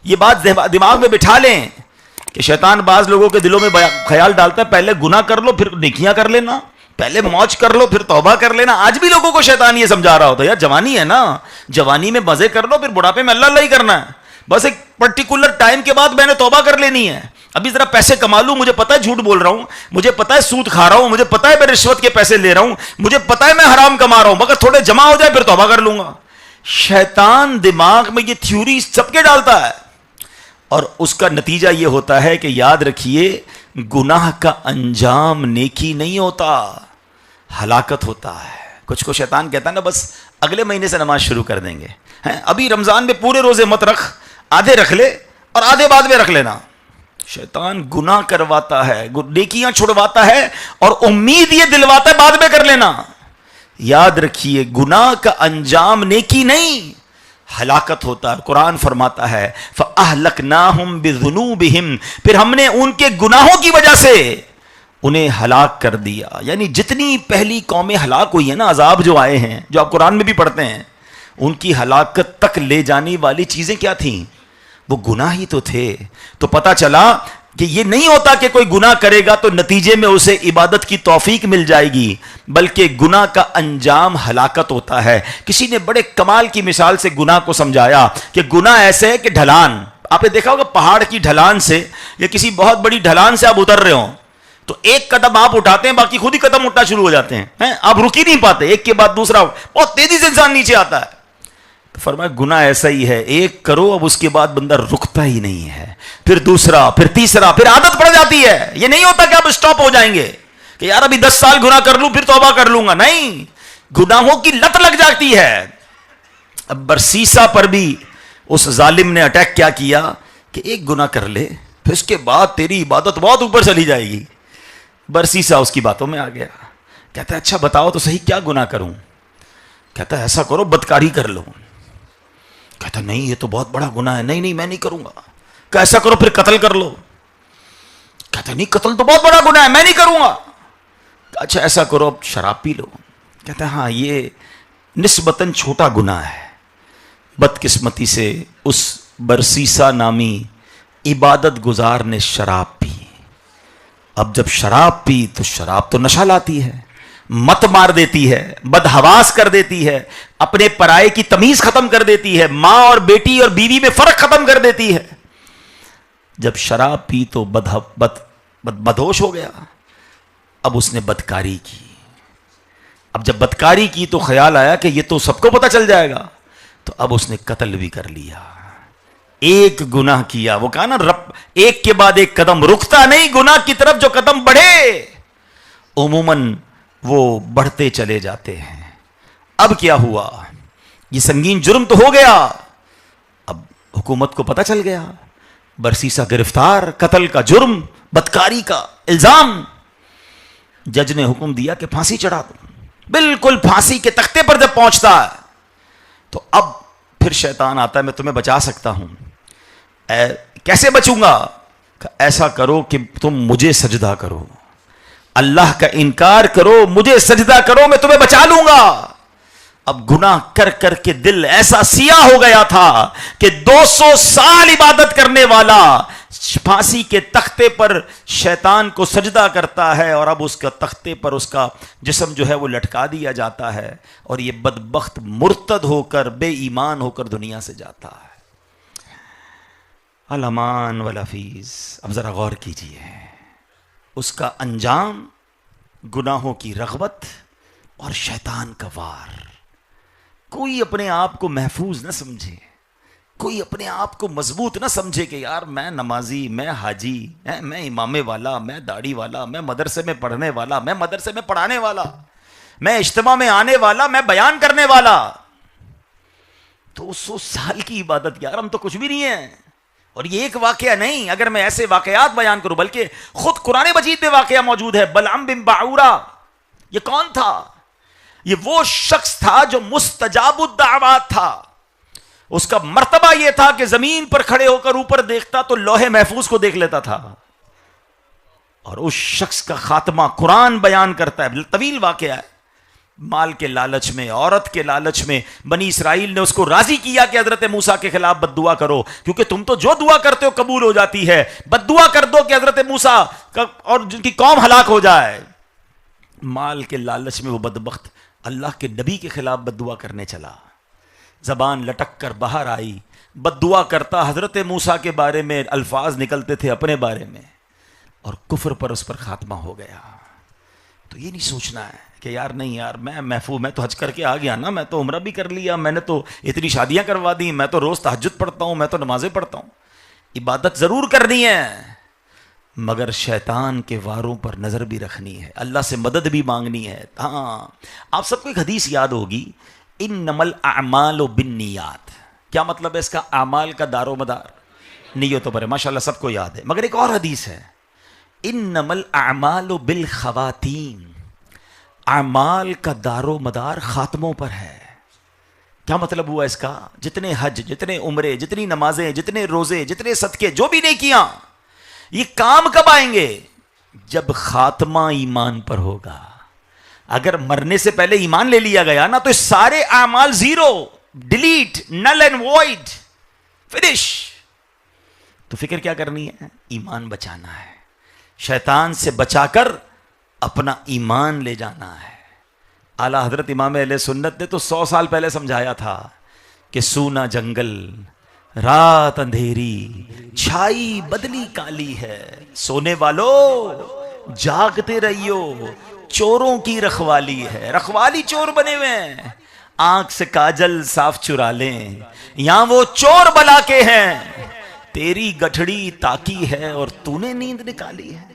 یہ بات دماغ میں بٹھا لیں کہ شیطان بعض لوگوں کے دلوں میں خیال ڈالتا ہے پہلے گناہ کر لو پھر نیکیاں کر لینا، پہلے موج کر لو پھر توبہ کر لینا. آج بھی لوگوں کو شیطان یہ سمجھا رہا ہوتا ہے یار جوانی ہے نا، جوانی میں مزے کر لو پھر بڑھاپے میں اللہ اللہ ہی کرنا ہے، بس ایک پرٹیکولر ٹائم کے بعد میں نے توبہ کر لینی ہے. ابھی ذرا پیسے کما لوں، مجھے پتا ہے جھوٹ بول رہا ہوں، مجھے پتا ہے سود کھا رہا ہوں، مجھے پتا ہے میں رشوت کے پیسے لے رہا ہوں، مجھے پتا ہے میں حرام کما رہا ہوں، مگر تھوڑے جمع ہو جائے پھر توبہ کر لوں گا. شیطان دماغ میں یہ تھیوری سب کے ڈالتا ہے، اور اس کا نتیجہ یہ ہوتا ہے کہ یاد رکھیے گناہ کا انجام نیکی نہیں ہوتا، ہلاکت ہوتا ہے. کچھ کو شیطان کہتا ہے نا بس اگلے مہینے سے نماز شروع کر دیں گے، ابھی رمضان میں پورے روزے مت رکھ، آدھے رکھ لے اور آدھے بعد میں رکھ لینا. شیطان گناہ کرواتا ہے، نیکیاں چھڑواتا ہے اور امید یہ دلواتا ہے بعد میں کر لینا. یاد رکھیے گناہ کا انجام نیکی نہیں، ہلاکت ہوتا ہے. قرآن فرماتا ہے فَأَهْلَكْنَاهُمْ بِذُنُوبِهِمْ، پھر ہم نے ان کے گناہوں کی وجہ سے انہیں ہلاک کر دیا. یعنی جتنی پہلی قومیں ہلاک ہوئی ہیں نا، عذاب جو آئے ہیں جو آپ قرآن میں بھی پڑھتے ہیں، ان کی ہلاکت تک لے جانے والی چیزیں کیا تھیں؟ وہ گناہ ہی تو تھے. تو پتا چلا کہ یہ نہیں ہوتا کہ کوئی گناہ کرے گا تو نتیجے میں اسے عبادت کی توفیق مل جائے گی، بلکہ گناہ کا انجام ہلاکت ہوتا ہے. کسی نے بڑے کمال کی مثال سے گناہ کو سمجھایا کہ گناہ ایسے ہے کہ ڈھلان، آپ نے دیکھا ہوگا پہاڑ کی ڈھلان سے یا کسی بہت بڑی ڈھلان سے آپ اتر رہے ہوں تو ایک قدم آپ اٹھاتے ہیں باقی خود ہی قدم اٹھنا شروع ہو جاتے ہیں، آپ رک ہی نہیں پاتے، ایک کے بعد دوسرا بہت تیزی سے انسان نیچے آتا ہے. فرمایا گناہ ایسا ہی ہے، ایک کرو اب اس کے بعد بندہ رکتا ہی نہیں ہے، پھر دوسرا پھر تیسرا، پھر عادت پڑ جاتی ہے. یہ نہیں ہوتا کہ آپ اسٹاپ ہو جائیں گے کہ یار ابھی 10 سال گناہ کر لوں پھر توبہ کر لوں گا، نہیں، گناہوں کی لت لگ جاتی ہے. اب برسیسا پر بھی اس ظالم نے اٹیک کیا کیا کہ ایک گناہ کر لے پھر اس کے بعد تیری عبادت بہت اوپر چلی جائے گی. برسیسا اس کی باتوں میں آ گیا، کہتا ہے اچھا بتاؤ تو صحیح کیا گناہ کروں؟ کہتا ہے ایسا کرو بدکاری کر لو. کہتا نہیں یہ تو بہت بڑا گناہ ہے، نہیں میں نہیں کروں گا. کہ ایسا کرو پھر قتل کر لو. کہتا نہیں قتل تو بہت بڑا گناہ ہے، میں نہیں کروں گا. اچھا ایسا کرو اب شراب پی لو. کہتا ہے ہاں یہ نسبتاً چھوٹا گناہ ہے. بدقسمتی سے اس برسیسا نامی عبادت گزار نے شراب پی. اب جب شراب پی تو شراب تو نشہ لاتی ہے، مت مار دیتی ہے، بدحواس کر دیتی ہے، اپنے پرائے کی تمیز ختم کر دیتی ہے، ماں اور بیٹی اور بیوی میں فرق ختم کر دیتی ہے. جب شراب پی تو بدہوش ہو گیا. اب اس نے بدکاری کی. اب جب بدکاری کی تو خیال آیا کہ یہ تو سب کو پتہ چل جائے گا، تو اب اس نے قتل بھی کر لیا. ایک گناہ کیا، وہ کہا نا رب ایک کے بعد ایک قدم رکتا نہیں، گناہ کی طرف جو قدم بڑھے عموماً وہ بڑھتے چلے جاتے ہیں. اب کیا ہوا؟ یہ سنگین جرم تو ہو گیا. اب حکومت کو پتہ چل گیا، برسیسا گرفتار، قتل کا جرم، بدکاری کا الزام. جج نے حکم دیا کہ پھانسی چڑھا دو. بالکل پھانسی کے تختے پر جب پہنچتا ہے تو اب پھر شیطان آتا ہے میں تمہیں بچا سکتا ہوں. کیسے بچوں گا؟ ایسا کرو کہ تم مجھے سجدہ کرو، اللہ کا انکار کرو، مجھے سجدہ کرو، میں تمہیں بچا لوں گا. اب گناہ کر کر کے دل ایسا سیاہ ہو گیا تھا کہ 200 سال عبادت کرنے والا پھانسی کے تختے پر شیطان کو سجدہ کرتا ہے، اور اب اس کا تختے پر اس کا جسم جو ہے وہ لٹکا دیا جاتا ہے، اور یہ بدبخت مرتد ہو کر بے ایمان ہو کر دنیا سے جاتا ہے. الامان والافیز. اب ذرا غور کیجیے، اس کا انجام گناہوں کی رغبت اور شیطان کا وار. کوئی اپنے آپ کو محفوظ نہ سمجھے، کوئی اپنے آپ کو مضبوط نہ سمجھے کہ یار میں نمازی، میں حاجی، میں امامے والا، میں داڑھی والا، میں مدرسے میں پڑھنے والا، میں مدرسے میں پڑھانے والا، میں اجتماع میں آنے والا، میں بیان کرنے والا. 200 سال کی عبادت، یار ہم تو کچھ بھی نہیں ہیں. اور یہ ایک واقعہ نہیں، اگر میں ایسے واقعات بیان کروں، بلکہ خود قرآن مجید میں واقعہ موجود ہے. بلعم بن باعورہ، یہ کون تھا؟ یہ وہ شخص تھا جو مستجاب الدعوات تھا. اس کا مرتبہ یہ تھا کہ زمین پر کھڑے ہو کر اوپر دیکھتا تو لوح محفوظ کو دیکھ لیتا تھا. اور اس شخص کا خاتمہ قرآن بیان کرتا ہے، طویل واقعہ ہے. مال کے لالچ میں، عورت کے لالچ میں بنی اسرائیل نے اس کو راضی کیا کہ حضرت موسیٰ کے خلاف بد دعا کرو، کیونکہ تم تو جو دعا کرتے ہو قبول ہو جاتی ہے، بد دعا کر دو کہ حضرت موسیٰ اور جن کی قوم ہلاک ہو جائے۔ مال کے لالچ میں وہ بدبخت اللہ کے نبی کے خلاف بد دعا کرنے چلا، زبان لٹک کر باہر آئی، بد دعا کرتا، حضرت موسیٰ کے بارے میں الفاظ نکلتے تھے اپنے بارے میں، اور کفر پر اس پر خاتمہ ہو گیا۔ تو یہ نہیں سوچنا ہے کہ یار نہیں یار میں محفوظ، میں تو حج کر کے آ گیا نا، میں تو عمرہ بھی کر لیا، میں نے تو اتنی شادیاں کروا دی، میں تو روز تہجد پڑھتا ہوں، میں تو نمازیں پڑھتا ہوں۔ عبادت ضرور کرنی ہے، مگر شیطان کے واروں پر نظر بھی رکھنی ہے، اللہ سے مدد بھی مانگنی ہے۔ ہاں، آپ سب کو ایک حدیث یاد ہوگی، انما الاعمال بالنیات۔ کیا مطلب ہے اس کا؟ اعمال کا دار و مدار نیتوں پر ہے، ماشاءاللہ سب کو یاد ہے۔ مگر ایک اور حدیث ہے، انما الاعمال بالخواتیم، اعمال کا دار و مدار خاتموں پر ہے۔ کیا مطلب ہوا اس کا؟ جتنے حج، جتنے عمرے، جتنی نمازیں، جتنے روزے، جتنے صدقے، جو بھی نیکیاں، یہ کام کب آئیں گے؟ جب خاتمہ ایمان پر ہوگا۔ اگر مرنے سے پہلے ایمان لے لیا گیا نا تو سارے اعمال zero, delete, null and void, finish. تو فکر کیا کرنی ہے؟ ایمان بچانا ہے، شیطان سے بچا کر اپنا ایمان لے جانا ہے۔ اعلیٰ حضرت امام اہل سنت نے تو 100 سال پہلے سمجھایا تھا کہ سونا جنگل، رات اندھیری، چھائی بدلی کالی ہے، سونے والو جاگتے رہیو، چوروں کی رکھوالی ہے۔ رکھوالی چور بنے ہوئے ہیں، آنکھ سے کاجل صاف چرا لیں، یہاں وہ چور بلا کے ہیں، تیری گٹھڑی تاکی ہے اور تو نے نیند نکالی ہے۔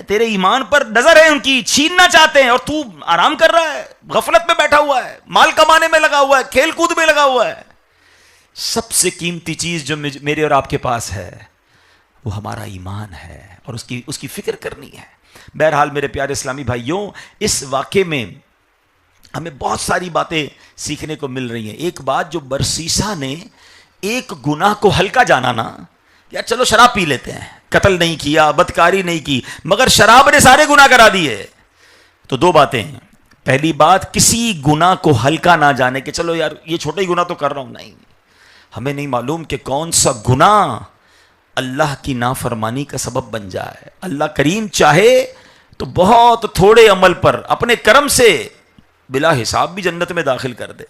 تیرے ایمان پر نظر ہے ان کی، چھیننا چاہتے ہیں، اور تو آرام کر رہا ہے، غفلت میں بیٹھا ہوا ہے، مال کمانے میں لگا ہوا ہے، کھیل کود میں لگا ہوا ہے۔ سب سے قیمتی چیز جو میرے اور آپ کے پاس ہے وہ ہمارا ایمان ہے، اور اس کی فکر کرنی ہے۔ بہرحال میرے پیارے اسلامی بھائیوں، اس واقعے میں ہمیں بہت ساری باتیں سیکھنے کو مل رہی ہیں۔ ایک بات، جو برسیسا نے ایک گناہ کو ہلکا جانا نا، یا چلو شراب پی لیتے ہیں، قتل نہیں کیا، بدکاری نہیں کی، مگر شراب نے سارے گناہ کرا دیے۔ تو دو باتیں ہیں، پہلی بات، کسی گناہ کو ہلکا نہ جانے کہ چلو یار یہ چھوٹا ہی گناہ تو کر رہا ہوں، نہیں، ہمیں نہیں معلوم کہ کون سا گناہ اللہ کی نافرمانی کا سبب بن جائے۔ اللہ کریم چاہے تو بہت تھوڑے عمل پر اپنے کرم سے بلا حساب بھی جنت میں داخل کر دے،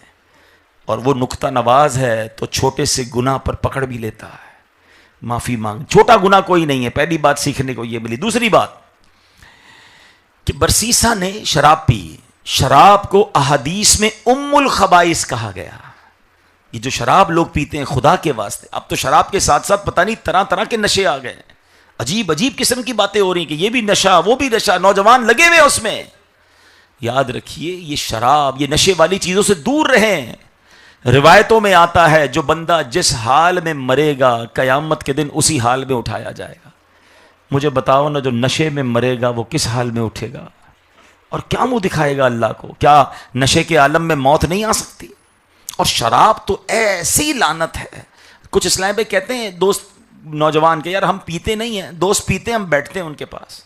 اور وہ نکتہ نواز ہے تو چھوٹے سے گناہ پر پکڑ بھی لیتا ہے، معافی مانگ، چھوٹا گناہ کوئی نہیں ہے۔ پہلی بات سیکھنے کو یہ ملی۔ دوسری بات کہ برسیسا نے شراب پی، شراب کو احادیث میں ام الخبائث کہا گیا۔ یہ جو شراب لوگ پیتے ہیں خدا کے واسطے، اب تو شراب کے ساتھ ساتھ پتہ نہیں طرح طرح کے نشے آ گئے، عجیب عجیب قسم کی باتیں ہو رہی ہیں کہ یہ بھی نشہ وہ بھی نشہ، نوجوان لگے ہوئے اس میں۔ یاد رکھیے، یہ شراب، یہ نشے والی چیزوں سے دور رہیں۔ روایتوں میں آتا ہے جو بندہ جس حال میں مرے گا قیامت کے دن اسی حال میں اٹھایا جائے گا۔ مجھے بتاؤ نا، جو نشے میں مرے گا وہ کس حال میں اٹھے گا، اور کیا منہ دکھائے گا اللہ کو؟ کیا نشے کے عالم میں موت نہیں آ سکتی؟ اور شراب تو ایسی لعنت ہے۔ کچھ اسلام بھائی کہتے ہیں دوست نوجوان کے، یار ہم پیتے نہیں ہیں، دوست پیتے ہیں، ہم بیٹھتے ہیں ان کے پاس۔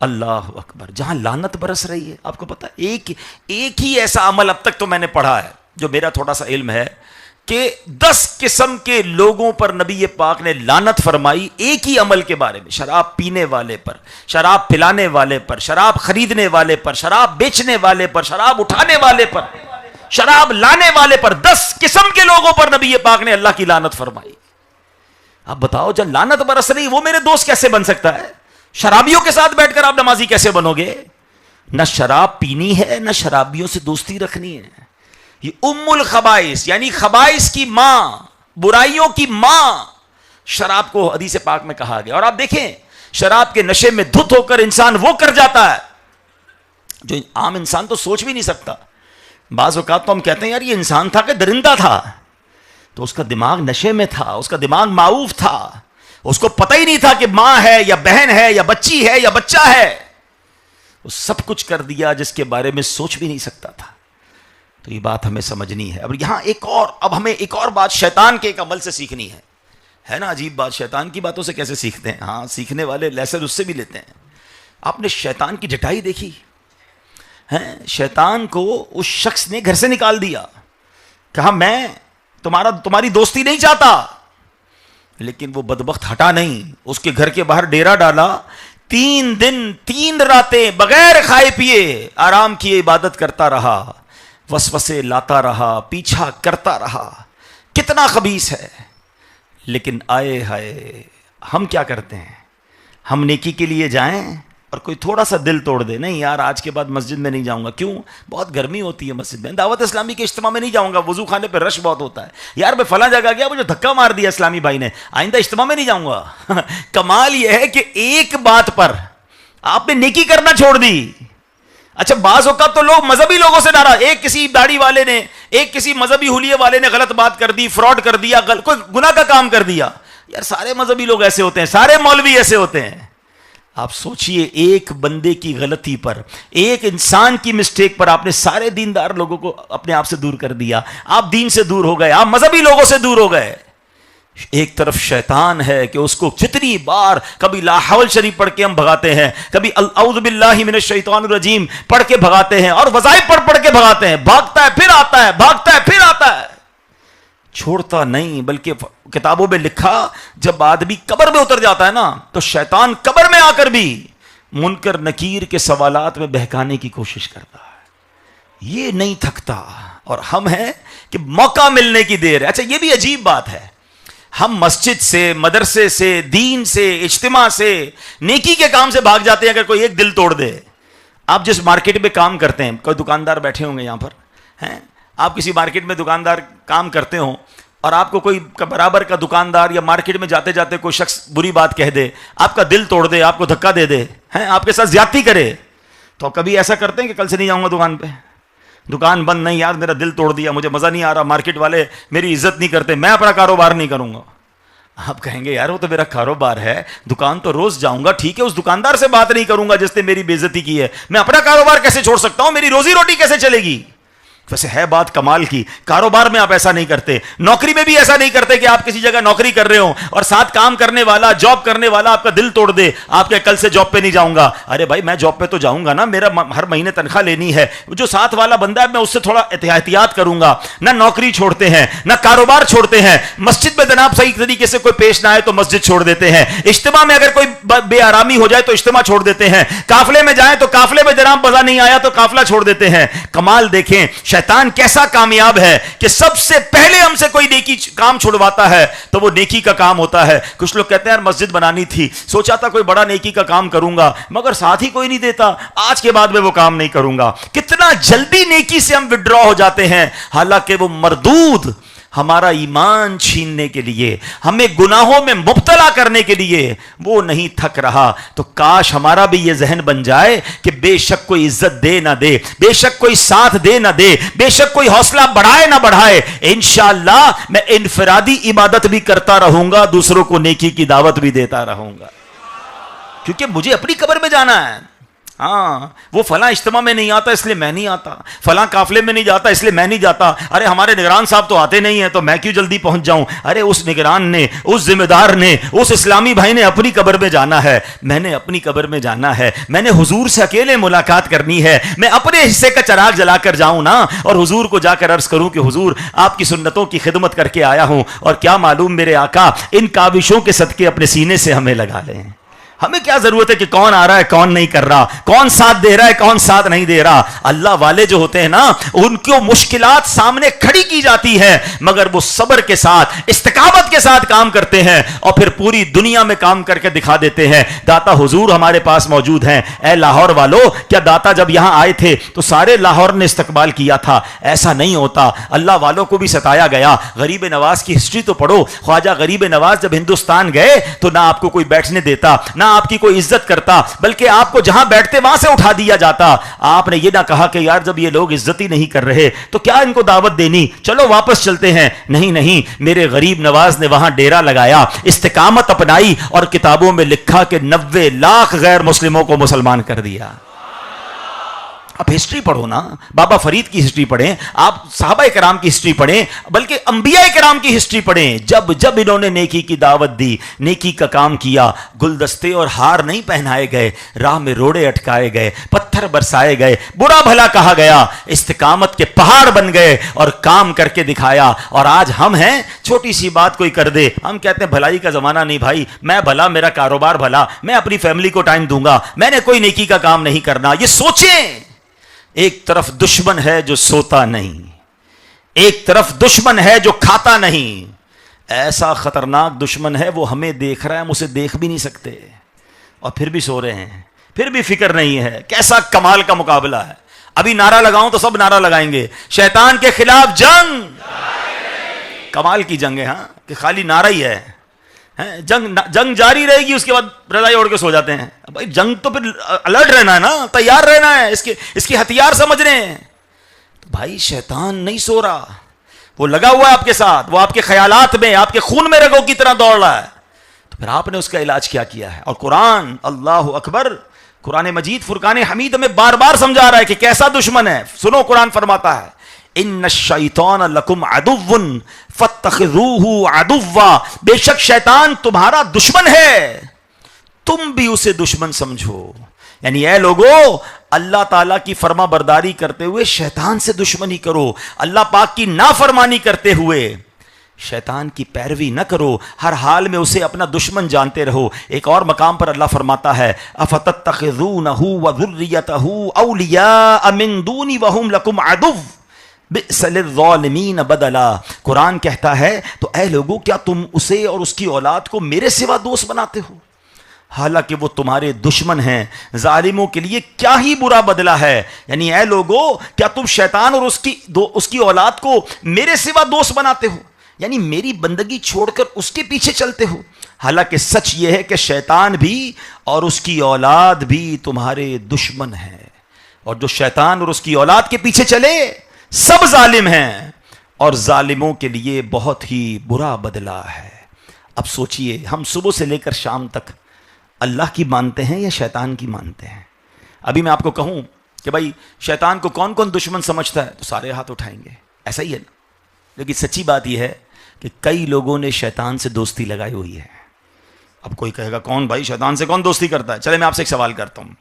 اللہ اکبر، جہاں لعنت برس رہی ہے۔ آپ کو پتا ایک ہی ایسا عمل اب تک تو میں نے پڑھا ہے، جو میرا تھوڑا سا علم ہے، کہ 10 قسم کے لوگوں پر نبی پاک نے لعنت فرمائی ایک ہی عمل کے بارے میں۔ شراب پینے والے پر، شراب پلانے والے پر، شراب خریدنے والے پر، شراب بیچنے والے پر، شراب اٹھانے والے پر، شراب لانے والے پر، 10 قسم کے لوگوں پر نبی پاک نے اللہ کی لعنت فرمائی۔ اب بتاؤ، جب لعنت برس رہی وہ میرے دوست کیسے بن سکتا ہے؟ شرابیوں کے ساتھ بیٹھ کر آپ نمازی کیسے بنو گے؟ نہ شراب پینی ہے، نہ شرابیوں سے دوستی رکھنی ہے۔ یہ ام الخبائث یعنی خبائث کی ماں، برائیوں کی ماں، شراب کو حدیث پاک میں کہا گیا۔ اور آپ دیکھیں، شراب کے نشے میں دھت ہو کر انسان وہ کر جاتا ہے جو عام انسان تو سوچ بھی نہیں سکتا۔ بعض اوقات تو ہم کہتے ہیں یار یہ انسان تھا کہ درندہ تھا، تو اس کا دماغ نشے میں تھا، اس کا دماغ معوف تھا، اس کو پتہ ہی نہیں تھا کہ ماں ہے یا بہن ہے یا بچی ہے یا بچہ ہے، وہ سب کچھ کر دیا جس کے بارے میں سوچ بھی نہیں سکتا تھا۔ تو یہ بات ہمیں سمجھنی ہے۔ اب یہاں اب ہمیں ایک اور بات شیطان کے ایک عمل سے سیکھنی ہے نا؟ عجیب بات، شیطان کی باتوں سے کیسے سیکھتے ہیں؟ ہاں، سیکھنے والے لیسن اس سے بھی لیتے ہیں۔ آپ نے شیطان کی ڈٹائی دیکھی؟ شیطان کو اس شخص نے گھر سے نکال دیا، کہا میں تمہاری دوستی نہیں چاہتا، لیکن وہ بدبخت ہٹا نہیں، اس کے گھر کے باہر ڈیرا ڈالا، 3 دن 3 راتیں بغیر کھائے پیے آرام کیے عبادت کرتا رہا، وسوسے لاتا رہا، پیچھا کرتا رہا، کتنا خبیث ہے۔ لیکن آئے ہائے، ہم کیا کرتے ہیں؟ ہم نیکی کے لیے جائیں اور کوئی تھوڑا سا دل توڑ دے، نہیں یار آج کے بعد مسجد میں نہیں جاؤں گا، کیوں؟ بہت گرمی ہوتی ہے مسجد میں، دعوت اسلامی کے اجتماع میں نہیں جاؤں گا، وضو خانے پہ رش بہت ہوتا ہے، یار میں فلاں جگہ گیا مجھے دھکا مار دیا اسلامی بھائی نے، آئندہ اجتماع میں نہیں جاؤں گا۔ کمال یہ ہے کہ ایک بات پر آپ نے نیکی کرنا چھوڑ دی۔ اچھا بعض اوقات تو لوگ مذہبی لوگوں سے ناراض، ایک کسی داڑھی والے نے، ایک کسی مذہبی حلیے والے نے غلط بات کر دی، فراڈ کر دیا، کوئی گناہ کا کام کر دیا، یار سارے مذہبی لوگ ایسے ہوتے ہیں، سارے مولوی ایسے ہوتے ہیں۔ آپ سوچئے ایک بندے کی غلطی پر، ایک انسان کی مسٹیک پر آپ نے سارے دیندار لوگوں کو اپنے آپ سے دور کر دیا، آپ دین سے دور ہو گئے، آپ مذہبی لوگوں سے دور ہو گئے۔ ایک طرف شیطان ہے کہ اس کو جتنی بار کبھی لا حول شریف پڑھ کے ہم بھگاتے ہیں، کبھی اعوذ باللہ من الشیطان الرجیم پڑھ کے بھگاتے ہیں، اور وظائف پڑھ کے بھگاتے ہیں، بھاگتا ہے پھر آتا ہے، بھاگتا ہے پھر آتا ہے، چھوڑتا نہیں۔ بلکہ کتابوں میں لکھا جب آدمی قبر میں اتر جاتا ہے نا تو شیطان قبر میں آ کر بھی منکر نکیر کے سوالات میں بہکانے کی کوشش کرتا ہے، یہ نہیں تھکتا۔ اور ہم ہیں کہ موقع ملنے کی دیر ہے۔ اچھا یہ بھی عجیب بات ہے، ہم مسجد سے، مدرسے سے، دین سے، اجتماع سے، نیکی کے کام سے بھاگ جاتے ہیں اگر کوئی ایک دل توڑ دے۔ آپ جس مارکیٹ میں کام کرتے ہیں، کوئی دکاندار بیٹھے ہوں گے یہاں پر ہیں، آپ کسی مارکیٹ میں دکاندار کام کرتے ہوں اور آپ کو کوئی برابر کا دکاندار یا مارکیٹ میں جاتے جاتے کوئی شخص بری بات کہہ دے، آپ کا دل توڑ دے، آپ کو دھکا دے دے، ہیں آپ کے ساتھ زیادتی کرے، تو کبھی ایسا کرتے ہیں کہ کل سے نہیں جاؤں گا دکان پہ، دکان بند، نہیں یار میرا دل توڑ دیا، مجھے مزہ نہیں آ رہا، مارکیٹ والے میری عزت نہیں کرتے، میں اپنا کاروبار نہیں کروں گا۔ آپ کہیں گے یار وہ تو میرا کاروبار ہے، دکان تو روز جاؤں گا، ٹھیک ہے اس دکاندار سے بات نہیں کروں گا جس نے میری بے عزتی کی ہے، میں اپنا کاروبار کیسے چھوڑ سکتا ہوں، میری روزی روٹی کیسے چلے گی؟ ویسے ہے بات کمال کی، کاروبار میں آپ ایسا نہیں کرتے، نوکری میں بھی ایسا نہیں کرتے کہ آپ کسی جگہ نوکری کر رہے ہوں اور ساتھ کام کرنے والا، جاب کرنے والا آپ کا دل توڑ دے، آپ کے کل سے جاب پہ نہیں جاؤں گا۔ ارے بھائی میں جاب پہ تو جاؤں گا نا، میرا ہر مہینے تنخواہ لینی ہے، جو ساتھ والا بندہ ہے میں اس سے تھوڑا احتیاط کروں گا۔ نہ نوکری چھوڑتے ہیں، نہ کاروبار چھوڑتے ہیں، مسجد میں جناب صحیح طریقے سے کوئی پیش نہ آئے تو مسجد چھوڑ دیتے ہیں، اجتماع میں اگر کوئی بے آرامی ہو جائے تو اجتماع چھوڑ دیتے ہیں، قافلے میں جائیں تو قافلے میں جناب مزہ نہیں آیا تو قافلہ چھوڑ دیتے ہیں۔ کمال دیکھیں شیطان کیسا کامیاب ہے کہ سب سے پہلے ہم سے کوئی نیکی کام چھڑواتا ہے تو وہ نیکی کا کام ہوتا ہے۔ کچھ لوگ کہتے ہیں یار مسجد بنانی تھی، سوچا تھا کوئی بڑا نیکی کا کام کروں گا، مگر ساتھ ہی کوئی نہیں دیتا، آج کے بعد میں وہ کام نہیں کروں گا۔ کتنا جلدی نیکی سے ہم وڈرا ہو جاتے ہیں، حالانکہ وہ مردود ہمارا ایمان چھیننے کے لیے، ہمیں گناہوں میں مبتلا کرنے کے لیے وہ نہیں تھک رہا۔ تو کاش ہمارا بھی یہ ذہن بن جائے کہ بے شک کوئی عزت دے نہ دے، بے شک کوئی ساتھ دے نہ دے، بے شک کوئی حوصلہ بڑھائے نہ بڑھائے، انشاءاللہ میں انفرادی عبادت بھی کرتا رہوں گا، دوسروں کو نیکی کی دعوت بھی دیتا رہوں گا، کیونکہ مجھے اپنی قبر میں جانا ہے۔ ہاں وہ فلاں اجتماع میں نہیں آتا اس لیے میں نہیں آتا، فلاں قافلے میں نہیں جاتا اس لیے میں نہیں جاتا، ارے ہمارے نگران صاحب تو آتے نہیں ہیں تو میں کیوں جلدی پہنچ جاؤں؟ ارے اس نگران نے، اس ذمہ دار نے، اس اسلامی بھائی نے اپنی قبر میں جانا ہے، میں نے اپنی قبر میں جانا ہے، میں نے حضور سے اکیلے ملاقات کرنی ہے، میں اپنے حصے کا چراغ جلا کر جاؤں نا اور حضور کو جا کر عرض کروں کہ حضور آپ کی سنتوں کی خدمت کر کے آیا ہوں، اور کیا معلوم میرے آقا ان کاوشوں کے صدقے اپنے سینے سے ہمیں لگا لیں۔ ہمیں کیا ضرورت ہے کہ کون آ رہا ہے کون نہیں کر رہا، کون ساتھ دے رہا ہے کون ساتھ نہیں دے رہا۔ اللہ والے جو ہوتے ہیں نا ان کو مشکلات سامنے کھڑی کی جاتی ہے مگر وہ صبر کے ساتھ، استقامت کے ساتھ کام کرتے ہیں اور پھر پوری دنیا میں کام کر کے دکھا دیتے ہیں۔ داتا حضور ہمارے پاس موجود ہیں۔ اے لاہور والو، کیا داتا جب یہاں آئے تھے تو سارے لاہور نے استقبال کیا تھا؟ ایسا نہیں ہوتا، اللہ والوں کو بھی ستایا گیا۔ غریب نواز کی ہسٹری تو پڑھو، خواجہ غریب نواز جب ہندوستان گئے تو نہ آپ کو کوئی بیٹھنے دیتا، نہ آپ کی کوئی عزت کرتا، بلکہ آپ کو جہاں بیٹھتے وہاں سے اٹھا دیا جاتا۔ آپ نے یہ نہ کہا کہ یار جب یہ لوگ عزت ہی نہیں کر رہے تو کیا ان کو دعوت دینی، چلو واپس چلتے ہیں۔ نہیں نہیں، میرے غریب نواز نے وہاں ڈیرا لگایا، استقامت اپنائی اور کتابوں میں لکھا کہ 90 لاکھ غیر مسلموں کو مسلمان کر دیا۔ آپ ہسٹری پڑھو نا, بابا فرید کی ہسٹری پڑھیں, آپ صحابہ کرام کی ہسٹری پڑھیں, بلکہ انبیاء کرام کی ہسٹری پڑھیں. جب جب انہوں نے نیکی کی دعوت دی, نیکی کا کام کیا, گلدستے اور ہار نہیں پہنائے گئے, راہ میں روڑے اٹکائے گئے, پتھر برسائے گئے, برا بھلا کہا گیا, استقامت کے پہاڑ بن گئے اور کام کر کے دکھایا. اور آج ہم ہیں, چھوٹی سی بات کوئی کر دے, ہم کہتے ہیں بھلائی کا زمانہ نہیں بھائی, میں بھلا, میرا کاروبار بھلا, میں اپنی فیملی کو ٹائم دوں گا, میں نے کوئی نیکی کا کام نہیں کرنا. یہ سوچیں, ایک طرف دشمن ہے جو سوتا نہیں, ایک طرف دشمن ہے جو کھاتا نہیں. ایسا خطرناک دشمن ہے, وہ ہمیں دیکھ رہا ہے, ہم اسے دیکھ بھی نہیں سکتے, اور پھر بھی سو رہے ہیں, پھر بھی فکر نہیں ہے. کیسا کمال کا مقابلہ ہے. ابھی نعرہ لگاؤں تو سب نعرہ لگائیں گے, شیطان کے خلاف جنگ. کمال کی جنگ ہے ہاں, کہ خالی نعرہ ہی ہے. جنگ جاری رہے گی, اس کے بعد رضائی اوڑھ کے سو جاتے ہیں. بھائی جنگ تو پھر الرٹ رہنا ہے نا, تیار رہنا ہے, اس کے ہتھیار سمجھ رہے ہیں. تو بھائی شیطان نہیں سو رہا, وہ لگا ہوا ہے آپ کے ساتھ, وہ آپ کے خیالات میں, آپ کے خون میں رگوں کی طرح دوڑ رہا ہے. تو پھر آپ نے اس کا علاج کیا ہے. اور قرآن, اللہ اکبر, قرآن مجید فرقان حمید ہمیں بار بار سمجھا رہا ہے کہ کیسا دشمن ہے. سنو, قرآن فرماتا ہے, ان الشیطان لکم عدو فاتخذوہ عدوا, بے شک شیطان تمہارا دشمن ہے, تم بھی اسے دشمن سمجھو. یعنی اے لوگو, اللہ تعالیٰ کی فرما برداری کرتے ہوئے شیطان سے دشمنی کرو, اللہ پاک کی نافرمانی کرتے ہوئے شیطان کی پیروی نہ کرو, ہر حال میں اسے اپنا دشمن جانتے رہو. ایک اور مقام پر اللہ فرماتا ہے, افتتخذونہ وذریتہ اولیاء من دونی وہم لکم عدو بئس للظالمین بدلا. قرآن کہتا ہے, تو اے لوگو کیا تم اسے اور اس کی اولاد کو میرے سوا دوست بناتے ہو, حالانکہ وہ تمہارے دشمن ہیں. ظالموں کے لیے کیا ہی برا بدلہ ہے. یعنی اے لوگو کیا تم شیطان اور اس کی اولاد کو میرے سوا دوست بناتے ہو, یعنی میری بندگی چھوڑ کر اس کے پیچھے چلتے ہو. حالانکہ سچ یہ ہے کہ شیطان بھی اور اس کی اولاد بھی تمہارے دشمن ہیں, اور جو شیطان اور اس کی اولاد کے پیچھے چلے سب ظالم ہیں, اور ظالموں کے لیے بہت ہی برا بدلہ ہے. اب سوچئے, ہم صبح سے لے کر شام تک اللہ کی مانتے ہیں یا شیطان کی مانتے ہیں؟ ابھی میں آپ کو کہوں کہ بھائی شیطان کو کون کون دشمن سمجھتا ہے, تو سارے ہاتھ اٹھائیں گے, ایسا ہی ہے نا. لیکن سچی بات یہ ہے کہ کئی لوگوں نے شیطان سے دوستی لگائی ہوئی ہے. اب کوئی کہے گا کون بھائی شیطان سے کون دوستی کرتا ہے؟ چلے میں آپ سے ایک سوال کرتا ہوں,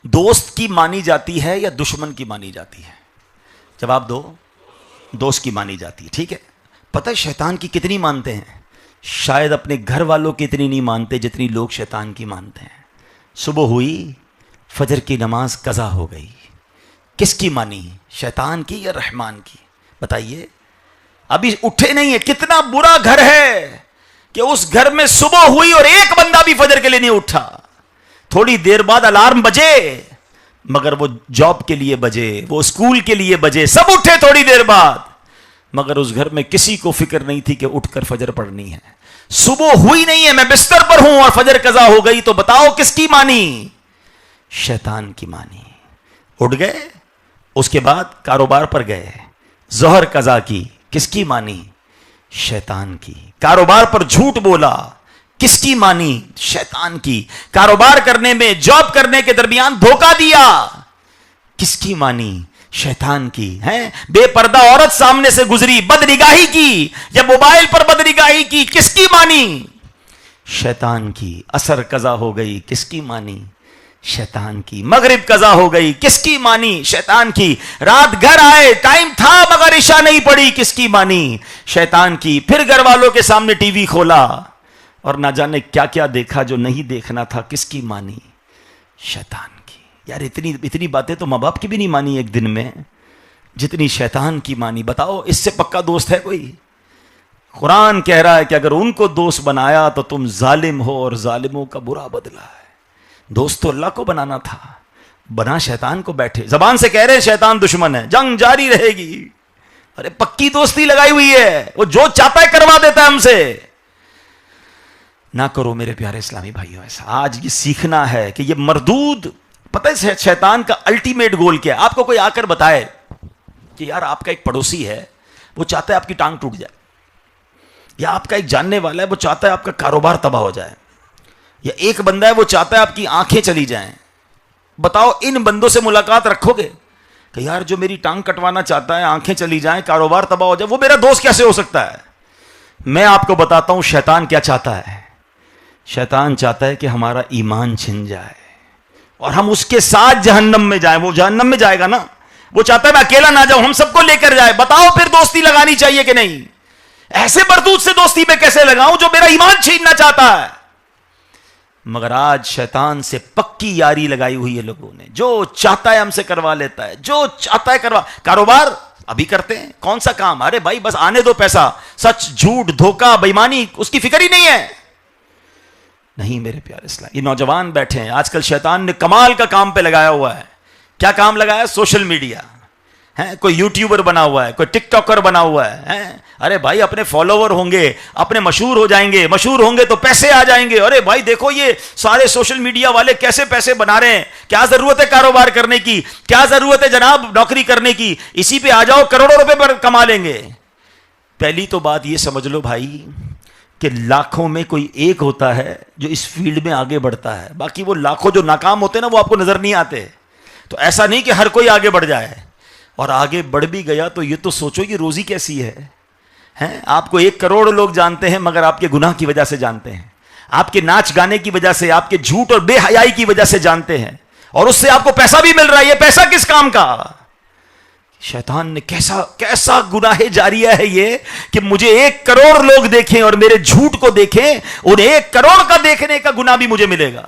دوست کی مانی جاتی ہے یا دشمن کی مانی جاتی ہے؟ جواب دو. دوست کی مانی جاتی ہے, ٹھیک ہے. پتہ ہے شیطان کی کتنی مانتے ہیں؟ شاید اپنے گھر والوں کی اتنی نہیں مانتے جتنی لوگ شیطان کی مانتے ہیں. صبح ہوئی, فجر کی نماز قضا ہو گئی, کس کی مانی, شیطان کی یا رحمان کی؟ بتائیے. ابھی اٹھے نہیں ہیں. کتنا برا گھر ہے کہ اس گھر میں صبح ہوئی اور ایک بندہ بھی فجر کے لیے نہیں اٹھا. تھوڑی دیر بعد الارم بجے, مگر وہ جاب کے لیے بجے, وہ اسکول کے لیے بجے, سب اٹھے تھوڑی دیر بعد, مگر اس گھر میں کسی کو فکر نہیں تھی کہ اٹھ کر فجر پڑھنی ہے. صبح ہوئی نہیں ہے, میں بستر پر ہوں اور فجر قضا ہو گئی, تو بتاؤ کس کی مانی؟ شیطان کی مانی. اٹھ گئے, اس کے بعد کاروبار پر گئے, ظہر قضا کی, کس کی مانی؟ شیطان کی. کاروبار پر جھوٹ بولا, کس کی مانی؟ شیطان کی. کاروبار کرنے میں, جاب کرنے کے درمیان دھوکہ دیا, کس کی مانی؟ شیطان کی. ہیں بے پردہ عورت سامنے سے گزری, بد نگاہی کی, یا موبائل پر بد نگاہی کی, کس کی مانی؟ شیطان کی. عصر قضا ہو گئی, کس کی مانی؟ شیطان کی. مغرب قضا ہو گئی, کس کی مانی؟ شیطان کی. رات گھر آئے, ٹائم تھا مگر عشاء نہیں پڑی, کس کی مانی؟ شیطان کی. پھر گھر والوں کے سامنے ٹی وی کھولا اور نہ جانے کیا کیا دیکھا جو نہیں دیکھنا تھا, کس کی مانی؟ شیطان کی. یار اتنی باتیں تو ماں باپ کی بھی نہیں مانی ایک دن میں, جتنی شیطان کی مانی. بتاؤ اس سے پکا دوست ہے کوئی؟ قرآن کہہ رہا ہے کہ اگر ان کو دوست بنایا تو تم ظالم ہو, اور ظالموں کا برا بدلہ ہے. دوست تو اللہ کو بنانا تھا, بنا شیطان کو بیٹھے. زبان سے کہہ رہے ہیں شیطان دشمن ہے, جنگ جاری رہے گی. ارے پکی دوستی لگائی ہوئی ہے, وہ جو چاہتا ہے کروا دیتا ہے ہم سے. نہ کرو میرے پیارے اسلامی بھائیوں ایسا. آج یہ سیکھنا ہے کہ یہ مردود, پتہ ہے شیطان کا الٹیمیٹ گول کیا ہے؟ آپ کو کوئی آ کر بتائے کہ یار آپ کا ایک پڑوسی ہے, وہ چاہتا ہے آپ کی ٹانگ ٹوٹ جائے, یا آپ کا ایک جاننے والا ہے وہ چاہتا ہے آپ کا کاروبار تباہ ہو جائے, یا ایک بندہ ہے وہ چاہتا ہے آپ کی آنکھیں چلی جائیں, بتاؤ ان بندوں سے ملاقات رکھو گے کہ یار جو میری ٹانگ کٹوانا چاہتا ہے, آنکھیں چلی جائیں, کاروبار تباہ ہو جائے, وہ میرا دوست کیسے ہو سکتا ہے؟ میں آپ کو بتاتا ہوں شیطان کیا چاہتا ہے. شیطان چاہتا ہے کہ ہمارا ایمان چھن جائے اور ہم اس کے ساتھ جہنم میں جائیں. وہ جہنم میں جائے گا نا, وہ چاہتا ہے میں اکیلا نہ جاؤں, ہم سب کو لے کر جائے. بتاؤ پھر دوستی لگانی چاہیے کہ نہیں؟ ایسے مردود سے دوستی میں کیسے لگاؤں جو میرا ایمان چھیننا چاہتا ہے؟ مگر آج شیطان سے پکی یاری لگائی ہوئی ہے لوگوں نے. جو چاہتا ہے ہم سے کروا لیتا ہے, جو چاہتا ہے کروا. کاروبار ابھی کرتے ہیں, کون سا کام؟ ارے بھائی بس آنے دو پیسہ. سچ جھوٹ دھوکہ بےایمانی اس کی فکر ہی نہیں ہے. نہیں میرے پیارے اسلام, یہ نوجوان بیٹھے ہیں آج کل شیطان نے کمال کا کام پہ لگایا ہوا ہے. کیا کام لگایا؟ سوشل میڈیا ہے. کوئی یوٹیوبر بنا ہوا ہے, کوئی ٹک ٹاکر بنا ہوا ہے. ارے بھائی اپنے فالوور ہوں گے, اپنے مشہور ہو جائیں گے, مشہور ہوں گے تو پیسے آ جائیں گے. ارے بھائی دیکھو یہ سارے سوشل میڈیا والے کیسے پیسے بنا رہے ہیں. کیا ضرورت ہے کاروبار کرنے کی؟ کیا ضرورت ہے جناب نوکری کرنے کی؟ اسی پہ آ جاؤ, کروڑوں روپے پر کما لیں گے. پہلی تو بات یہ سمجھ لو بھائی کہ لاکھوں میں کوئی ایک ہوتا ہے جو اس فیلڈ میں آگے بڑھتا ہے. باقی وہ لاکھوں جو ناکام ہوتے ہیں نا, وہ آپ کو نظر نہیں آتے. تو ایسا نہیں کہ ہر کوئی آگے بڑھ جائے, اور آگے بڑھ بھی گیا تو یہ تو سوچو یہ روزی کیسی ہے. آپ کو 1 کروڑ لوگ جانتے ہیں مگر آپ کے گناہ کی وجہ سے جانتے ہیں, آپ کے ناچ گانے کی وجہ سے, آپ کے جھوٹ اور بے حیائی کی وجہ سے جانتے ہیں, اور اس سے آپ کو پیسہ بھی مل رہا ہے. یہ پیسہ کس کام کا؟ شیطان نے کیسا گناہ جاریہ ہے یہ کہ مجھے 1 کروڑ لوگ دیکھیں اور میرے جھوٹ کو دیکھیں, اور 1 کروڑ کا دیکھنے کا گناہ بھی مجھے ملے گا.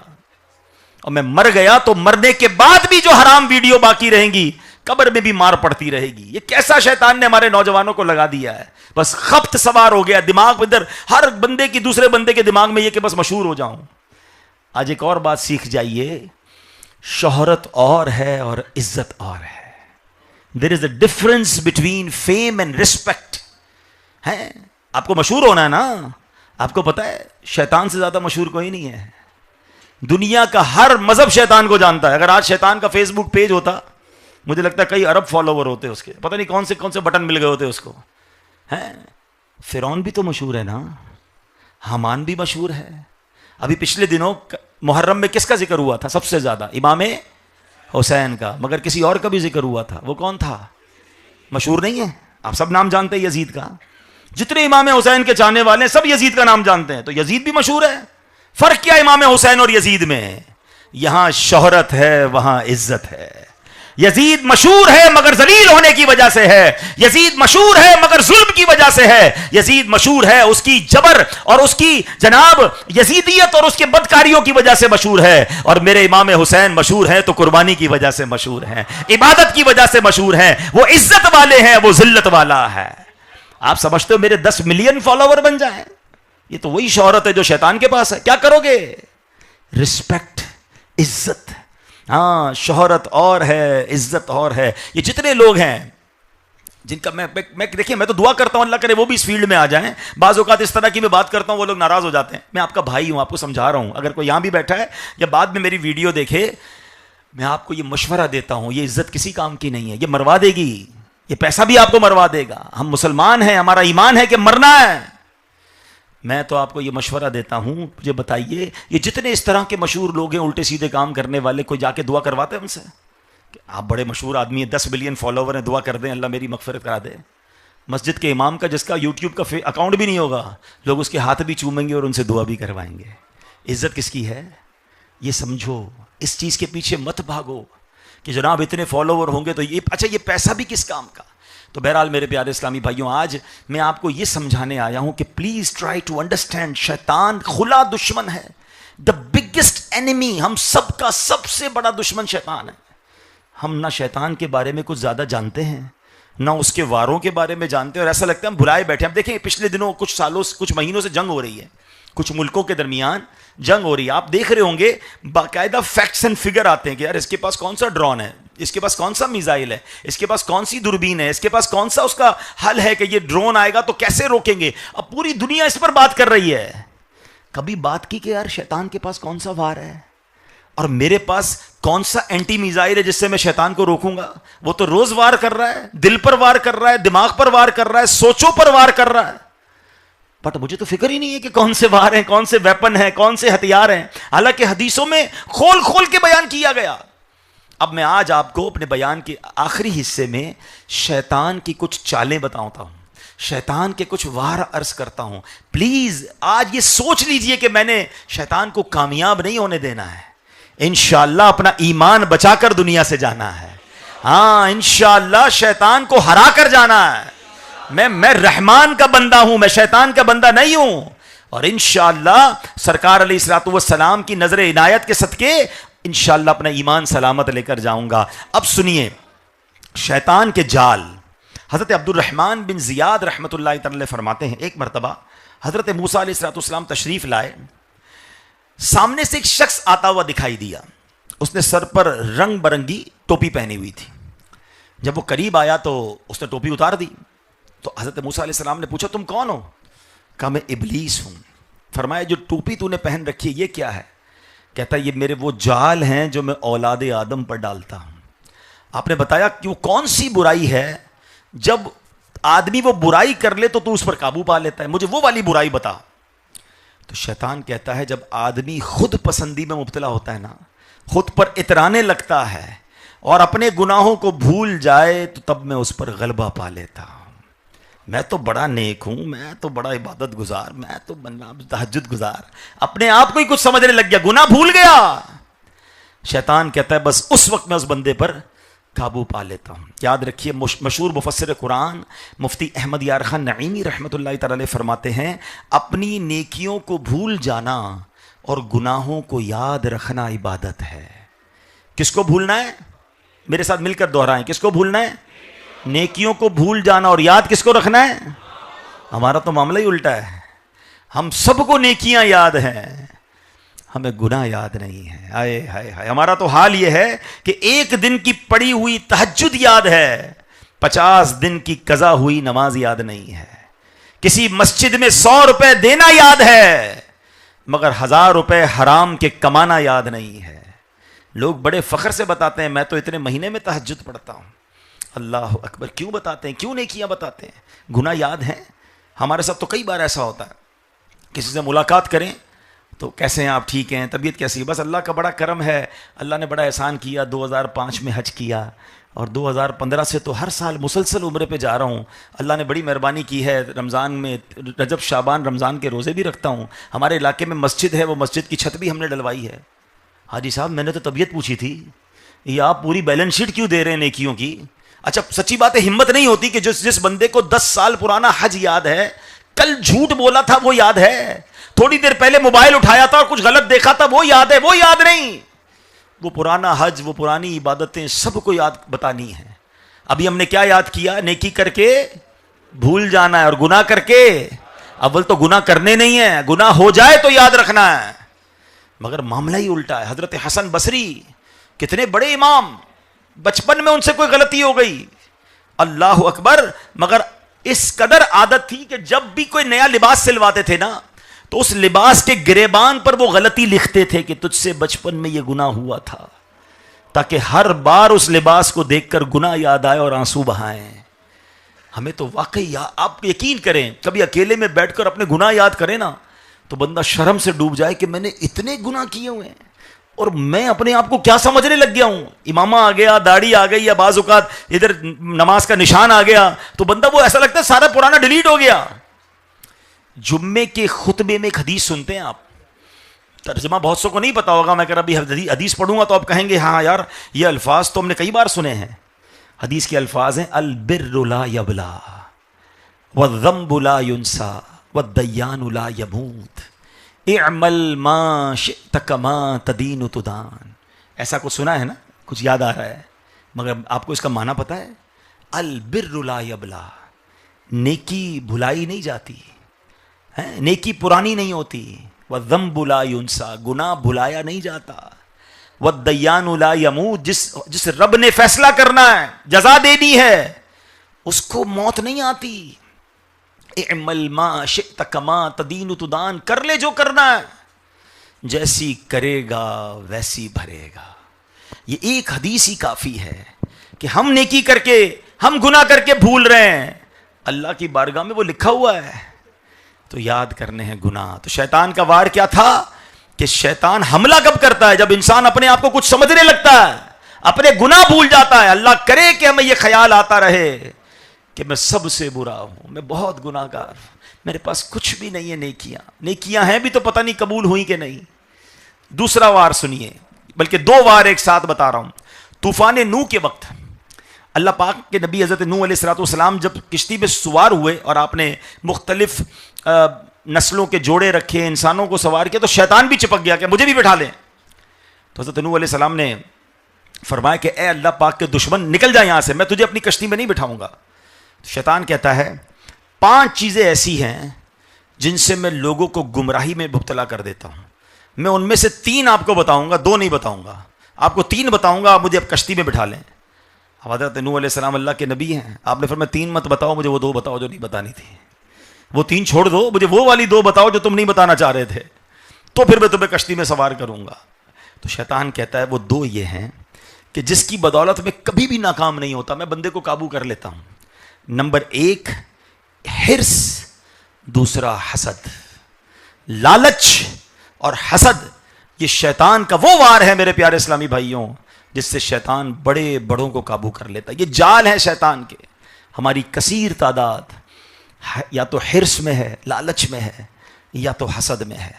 اور میں مر گیا تو مرنے کے بعد بھی جو حرام ویڈیو باقی رہیں گی, قبر میں بھی مار پڑتی رہے گی. یہ کیسا شیطان نے ہمارے نوجوانوں کو لگا دیا ہے. بس خبط سوار ہو گیا دماغ ادھر, ہر بندے کی دوسرے بندے کے دماغ میں یہ کہ بس مشہور ہو جاؤں. آج ایک اور بات سیکھ جائیے, شہرت اور ہے اور عزت اور ہے. There is a difference between fame and respect. ہے آپ کو مشہور ہونا ہے نا, آپ کو پتا ہے شیطان سے زیادہ مشہور کوئی نہیں ہے. دنیا کا ہر مذہب شیطان کو جانتا ہے. اگر آج شیطان کا فیس بک پیج ہوتا, مجھے لگتا ہے کئی ارب فالوور ہوتے اس کے, پتہ نہیں کون سے بٹن مل گئے ہوتے اس کو. ہیں فرعون بھی تو مشہور ہے نا, حامان بھی مشہور ہے. ابھی پچھلے دنوں محرم میں کس کا ذکر ہوا تھا سب سے زیادہ؟ امام حسین کا. مگر کسی اور کا بھی ذکر ہوا تھا, وہ کون تھا؟ مشہور نہیں ہے؟ آپ سب نام جانتے ہیں یزید کا. جتنے امام حسین کے چاہنے والے ہیں سب یزید کا نام جانتے ہیں. تو یزید بھی مشہور ہے. فرق کیا امام حسین اور یزید میں؟ یہاں شہرت ہے, وہاں عزت ہے. یزید مشہور ہے مگر ذلیل ہونے کی وجہ سے ہے. یزید مشہور ہے مگر ظلم کی وجہ سے ہے. یزید مشہور ہے اس کی جبر اور اس کی جناب یزیدیت اور اس کے بدکاریوں کی وجہ سے مشہور ہے. اور میرے امام حسین مشہور ہیں تو قربانی کی وجہ سے مشہور ہیں, عبادت کی وجہ سے مشہور ہیں. وہ عزت والے ہیں, وہ ذلت والا ہے. آپ سمجھتے ہو میرے 10 ملین فالوور بن جائیں؟ یہ تو وہی شہرت ہے جو شیطان کے پاس ہے. کیا کرو گے؟ رسپیکٹ, عزت. ہاں شہرت اور ہے, عزت اور ہے. یہ جتنے لوگ ہیں جن کا میں دیکھیں, میں تو دعا کرتا ہوں اللہ کرے وہ بھی اس فیلڈ میں آ جائیں. بعض اوقات اس طرح کی میں بات کرتا ہوں وہ لوگ ناراض ہو جاتے ہیں. میں آپ کا بھائی ہوں, آپ کو سمجھا رہا ہوں. اگر کوئی یہاں بھی بیٹھا ہے یا بعد میں میری ویڈیو دیکھے, میں آپ کو یہ مشورہ دیتا ہوں, یہ عزت کسی کام کی نہیں ہے. یہ مروا دے گی, یہ پیسہ بھی آپ کو مروا دے گا. ہم مسلمان ہیں, ہمارا ایمان ہے کہ مرنا ہے. میں تو آپ کو یہ مشورہ دیتا ہوں, مجھے بتائیے یہ جتنے اس طرح کے مشہور لوگ ہیں الٹے سیدھے کام کرنے والے, کوئی جا کے دعا کرواتے ہیں ان سے کہ آپ بڑے مشہور آدمی ہیں, 10 ملین فالوور ہیں, دعا کر دیں اللہ میری مغفرت کرا دے. مسجد کے امام کا جس کا یوٹیوب کا اکاؤنٹ بھی نہیں ہوگا, لوگ اس کے ہاتھ بھی چومیں گے اور ان سے دعا بھی کروائیں گے. عزت کس کی ہے یہ سمجھو. اس چیز کے پیچھے مت بھاگو کہ جناب اتنے فالوور ہوں گے تو یہ اچھا یہ پیسہ بھی کس کام کا. تو بہرحال میرے پیارے اسلامی بھائیوں, آج میں آپ کو یہ سمجھانے آیا ہوں کہ پلیز ٹرائی ٹو انڈرسٹینڈ, شیطان کھلا دشمن ہے. دا بگیسٹ اینیمی, ہم سب کا سب سے بڑا دشمن شیطان ہے. ہم نہ شیطان کے بارے میں کچھ زیادہ جانتے ہیں, نہ اس کے واروں کے بارے میں جانتے ہیں, اور ایسا لگتا ہے ہم بھلائے بیٹھے ہیں. اب دیکھیں پچھلے دنوں کچھ مہینوں سے جنگ ہو رہی ہے, کچھ ملکوں کے درمیان جنگ ہو رہی ہے. آپ دیکھ رہے ہوں گے باقاعدہ فیکٹس اینڈ فگر آتے ہیں کہ یار اس کے پاس کون سا ڈرون ہے, اس کے پاس کون سا میزائل ہے, اس کے پاس کون سی دوربین ہے, اس کے پاس کون سا اس کا حل ہے کہ یہ ڈرون آئے گا تو کیسے روکیں گے. اب پوری دنیا اس پر بات کر رہی ہے. کبھی بات کی کہ یار شیطان کے پاس کون سا وار ہے اور میرے پاس کون سا اینٹی میزائل ہے جس سے میں شیطان کو روکوں گا. وہ تو روز وار کر رہا ہے, دل پر وار کر رہا ہے, دماغ پر وار کر رہا ہے, سوچوں پر وار کر رہا ہے. بٹ مجھے تو فکر ہی نہیں ہے کہ کون سے وار ہیں, کون سے ویپن ہیں, کون سے ہتھیار ہیں. حالانکہ حدیثوں میں کھول کھول کے بیان کیا گیا اب میں آج آپ کو اپنے بیان کے آخری حصے میں شیطان کی کچھ چالیں بتاتا ہوں، شیطان کے کچھ وار عرض کرتا ہوں. پلیز آج یہ سوچ لیجئے کہ میں نے شیطان کو کامیاب نہیں ہونے دینا ہے، انشاءاللہ اپنا ایمان بچا کر دنیا سے جانا ہے. ہاں انشاءاللہ شیطان کو ہرا کر جانا ہے. میں رحمان کا بندہ ہوں، میں شیطان کا بندہ نہیں ہوں. اور انشاءاللہ سرکار علیہ الصلوۃ والسلام کی نظر عنایت کے صدقے انشاءاللہ اپنا ایمان سلامت لے کر جاؤں گا. اب سنیے شیطان کے جال. حضرت عبد الرحمن بن زیاد رحمۃ اللہ تعالی فرماتے ہیں ایک مرتبہ حضرت موسیٰ علیہ الصلوۃ والسلام تشریف لائے، سامنے سے ایک شخص آتا ہوا دکھائی دیا. اس نے سر پر رنگ برنگی ٹوپی پہنی ہوئی تھی. جب وہ قریب آیا تو اس نے ٹوپی اتار دی. تو حضرت موسیٰ علیہ السلام نے پوچھا تم کون ہو؟ کہا میں ابلیس ہوں. فرمایا جو ٹوپی تو نے پہن رکھی ہے یہ کیا ہے؟ کہتا ہے یہ میرے وہ جال ہیں جو میں اولاد آدم پر ڈالتا ہوں. آپ نے بتایا کہ وہ کون سی برائی ہے جب آدمی وہ برائی کر لے تو اس پر قابو پا لیتا ہے، مجھے وہ والی برائی بتا. تو شیطان کہتا ہے جب آدمی خود پسندی میں مبتلا ہوتا ہے نا، خود پر اترانے لگتا ہے اور اپنے گناہوں کو بھول جائے تو تب میں اس پر غلبہ پا لیتا ہوں. میں تو بڑا نیک ہوں، میں تو بڑا عبادت گزار، میں تو بندہ تہجد گزار، اپنے آپ کو ہی کچھ سمجھنے لگ گیا، گناہ بھول گیا. شیطان کہتا ہے بس اس وقت میں اس بندے پر قابو پا لیتا ہوں. یاد رکھیے مشہور مفسر قرآن مفتی احمد یار خان نعیمی رحمۃ اللہ تعالی فرماتے ہیں اپنی نیکیوں کو بھول جانا اور گناہوں کو یاد رکھنا عبادت ہے. کس کو بھولنا ہے؟ میرے ساتھ مل کر دہرائیں، کس کو بھولنا ہے؟ نیکیوں کو بھول جانا. اور یاد کس کو رکھنا ہے؟ ہمارا تو معاملہ ہی الٹا ہے، ہم سب کو نیکیاں یاد ہیں، ہمیں گناہ یاد نہیں ہے. ہائے ہائے ہائے، ہمارا تو حال یہ ہے کہ ایک دن کی پڑھی ہوئی تہجد یاد ہے، 50 دن کی قضا ہوئی نماز یاد نہیں ہے. کسی مسجد میں 100 روپے دینا یاد ہے مگر 1000 روپے حرام کے کمانا یاد نہیں ہے. لوگ بڑے فخر سے بتاتے ہیں میں تو اتنے مہینے میں تہجد پڑھتا ہوں. اللہ اکبر. کیوں بتاتے ہیں؟ کیوں نیکیاں بتاتے ہیں؟ گناہ یاد ہیں؟ ہمارے ساتھ تو کئی بار ایسا ہوتا ہے، کسی سے ملاقات کریں تو کیسے ہیں آپ؟ ٹھیک ہیں؟ طبیعت کیسی ہے؟ بس اللہ کا بڑا کرم ہے، اللہ نے بڑا احسان کیا، 2005 میں حج کیا اور 2015 سے تو ہر سال مسلسل عمرے پہ جا رہا ہوں. اللہ نے بڑی مہربانی کی ہے، رمضان میں رجب شعبان رمضان کے روزے بھی رکھتا ہوں. ہمارے علاقے میں مسجد ہے، وہ مسجد کی چھت بھی ہم نے ڈلوائی ہے. حاجی صاحب میں نے تو طبیعت پوچھی تھی، یہ آپ پوری بیلنس شیٹ کیوں دے رہے ہیں نیکیوں کی؟ اچھا سچی بات ہے ہمت نہیں ہوتی کہ جس بندے کو 10 سال پرانا حج یاد ہے، کل جھوٹ بولا تھا وہ یاد ہے، تھوڑی دیر پہلے موبائل اٹھایا تھا اور کچھ غلط دیکھا تھا وہ یاد ہے، وہ یاد نہیں. وہ پرانا حج، وہ پرانی عبادتیں سب کو یاد بتانی ہے. ابھی ہم نے کیا یاد کیا؟ نیکی کر کے بھول جانا ہے اور گناہ کر کے اول تو گناہ کرنے نہیں ہے، گناہ ہو جائے تو یاد رکھنا ہے. مگر معاملہ ہی الٹا ہے. حضرت حسن بصری کتنے بڑے امام، بچپن میں ان سے کوئی غلطی ہو گئی، اللہ اکبر، مگر اس قدر عادت تھی کہ جب بھی کوئی نیا لباس سلواتے تھے نا تو اس لباس کے گریبان پر وہ غلطی لکھتے تھے کہ تجھ سے بچپن میں یہ گناہ ہوا تھا، تاکہ ہر بار اس لباس کو دیکھ کر گناہ یاد آئے اور آنسو بہائیں. ہمیں تو واقعی آپ یقین کریں کبھی اکیلے میں بیٹھ کر اپنے گناہ یاد کریں نا تو بندہ شرم سے ڈوب جائے کہ میں نے اتنے گناہ کیے ہوئے ہیں اور میں اپنے آپ کو کیا سمجھنے لگ گیا ہوں. امامہ آ گیا، داڑھی آ گئی، یا بعض اوقات ادھر نماز کا نشان آ گیا تو بندہ وہ ایسا لگتا ہے سارا پرانا ڈیلیٹ ہو گیا. جمعے کے خطبے میں ایک حدیث سنتے ہیں آپ، ترجمہ بہت سو کو نہیں پتا ہوگا، میں اگر ابھی حدیث پڑھوں گا تو آپ کہیں گے ہاں یار یہ الفاظ تو ہم نے کئی بار سنے ہیں. حدیث کے الفاظ ہیں البر لا یبلا والذنب لا ینسا والدیان لا یموت اعمل ما شئت کما تدین تدان. ایسا کچھ سنا ہے نا، کچھ یاد آ رہا ہے، مگر آپ کو اس کا معنی پتا ہے؟ البر لا یبلا، نیکی بھلائی نہیں جاتی، نیکی پرانی نہیں ہوتی. والذنب لا ینسا، گناہ بھلایا نہیں جاتا. والدیان لا یموت، جس رب نے فیصلہ کرنا ہے، جزا دینی ہے، اس کو موت نہیں آتی. اعمل ما شئت کما تدین تدان، کر لے جو کرنا ہے، جیسی کرے گا ویسی بھرے گا. یہ ایک حدیث ہی کافی ہے کہ ہم نیکی کر کے، ہم گناہ کر کے بھول رہے ہیں، اللہ کی بارگاہ میں وہ لکھا ہوا ہے تو یاد کرنے ہیں گناہ. تو شیطان کا وار کیا تھا کہ شیطان حملہ کب کرتا ہے؟ جب انسان اپنے آپ کو کچھ سمجھنے لگتا ہے، اپنے گناہ بھول جاتا ہے. اللہ کرے کہ ہمیں یہ خیال آتا رہے کہ میں سب سے برا ہوں, میں بہت گناہ گار, میرے پاس کچھ بھی نہیں ہے. نیکیاں ہیں بھی تو پتہ نہیں قبول ہوئی کہ نہیں. دوسرا وار سنیے, بلکہ دو وار ایک ساتھ بتا رہا ہوں. طوفان نوح کے وقت اللہ پاک کے نبی حضرت نوح علیہ السلام جب کشتی میں سوار ہوئے اور آپ نے مختلف نسلوں کے جوڑے رکھے, انسانوں کو سوار کیا, تو شیطان بھی چپک گیا کہ مجھے بھی بٹھا لیں. تو حضرت نوح علیہ السلام نے فرمایا کہ اے اللہ پاک کے دشمن نکل جا یہاں سے, میں تجھے اپنی کشتی میں نہیں بٹھاؤں گا. شیطان کہتا ہے 5 چیزیں ایسی ہیں جن سے میں لوگوں کو گمراہی میں مبتلا کر دیتا ہوں, میں ان میں سے 3 آپ کو بتاؤں گا, 2 نہیں بتاؤں گا, آپ کو 3 بتاؤں گا, آپ مجھے اب کشتی میں بٹھا لیں. اب حضرت نوح علیہ السلام اللہ کے نبی ہیں, آپ نے فرمایا 3 مت بتاؤ, مجھے وہ 2 بتاؤ جو نہیں بتانی تھی. وہ 3 چھوڑ دو, مجھے وہ والی 2 بتاؤ جو تم نہیں بتانا چاہ رہے تھے, تو پھر میں تمہیں کشتی میں سوار کروں گا. تو شیطان کہتا ہے وہ 2 یہ ہیں کہ جس کی بدولت میں کبھی بھی ناکام نہیں ہوتا, میں بندے کو قابو کر لیتا ہوں. نمبر 1 حرص, دوسرا حسد. لالچ اور حسد یہ شیطان کا وہ وار ہے میرے پیارے اسلامی بھائیوں جس سے شیطان بڑے بڑوں کو قابو کر لیتا ہے. یہ جال ہے شیطان کے. ہماری کثیر تعداد یا تو حرص میں ہے, لالچ میں ہے, یا تو حسد میں ہے.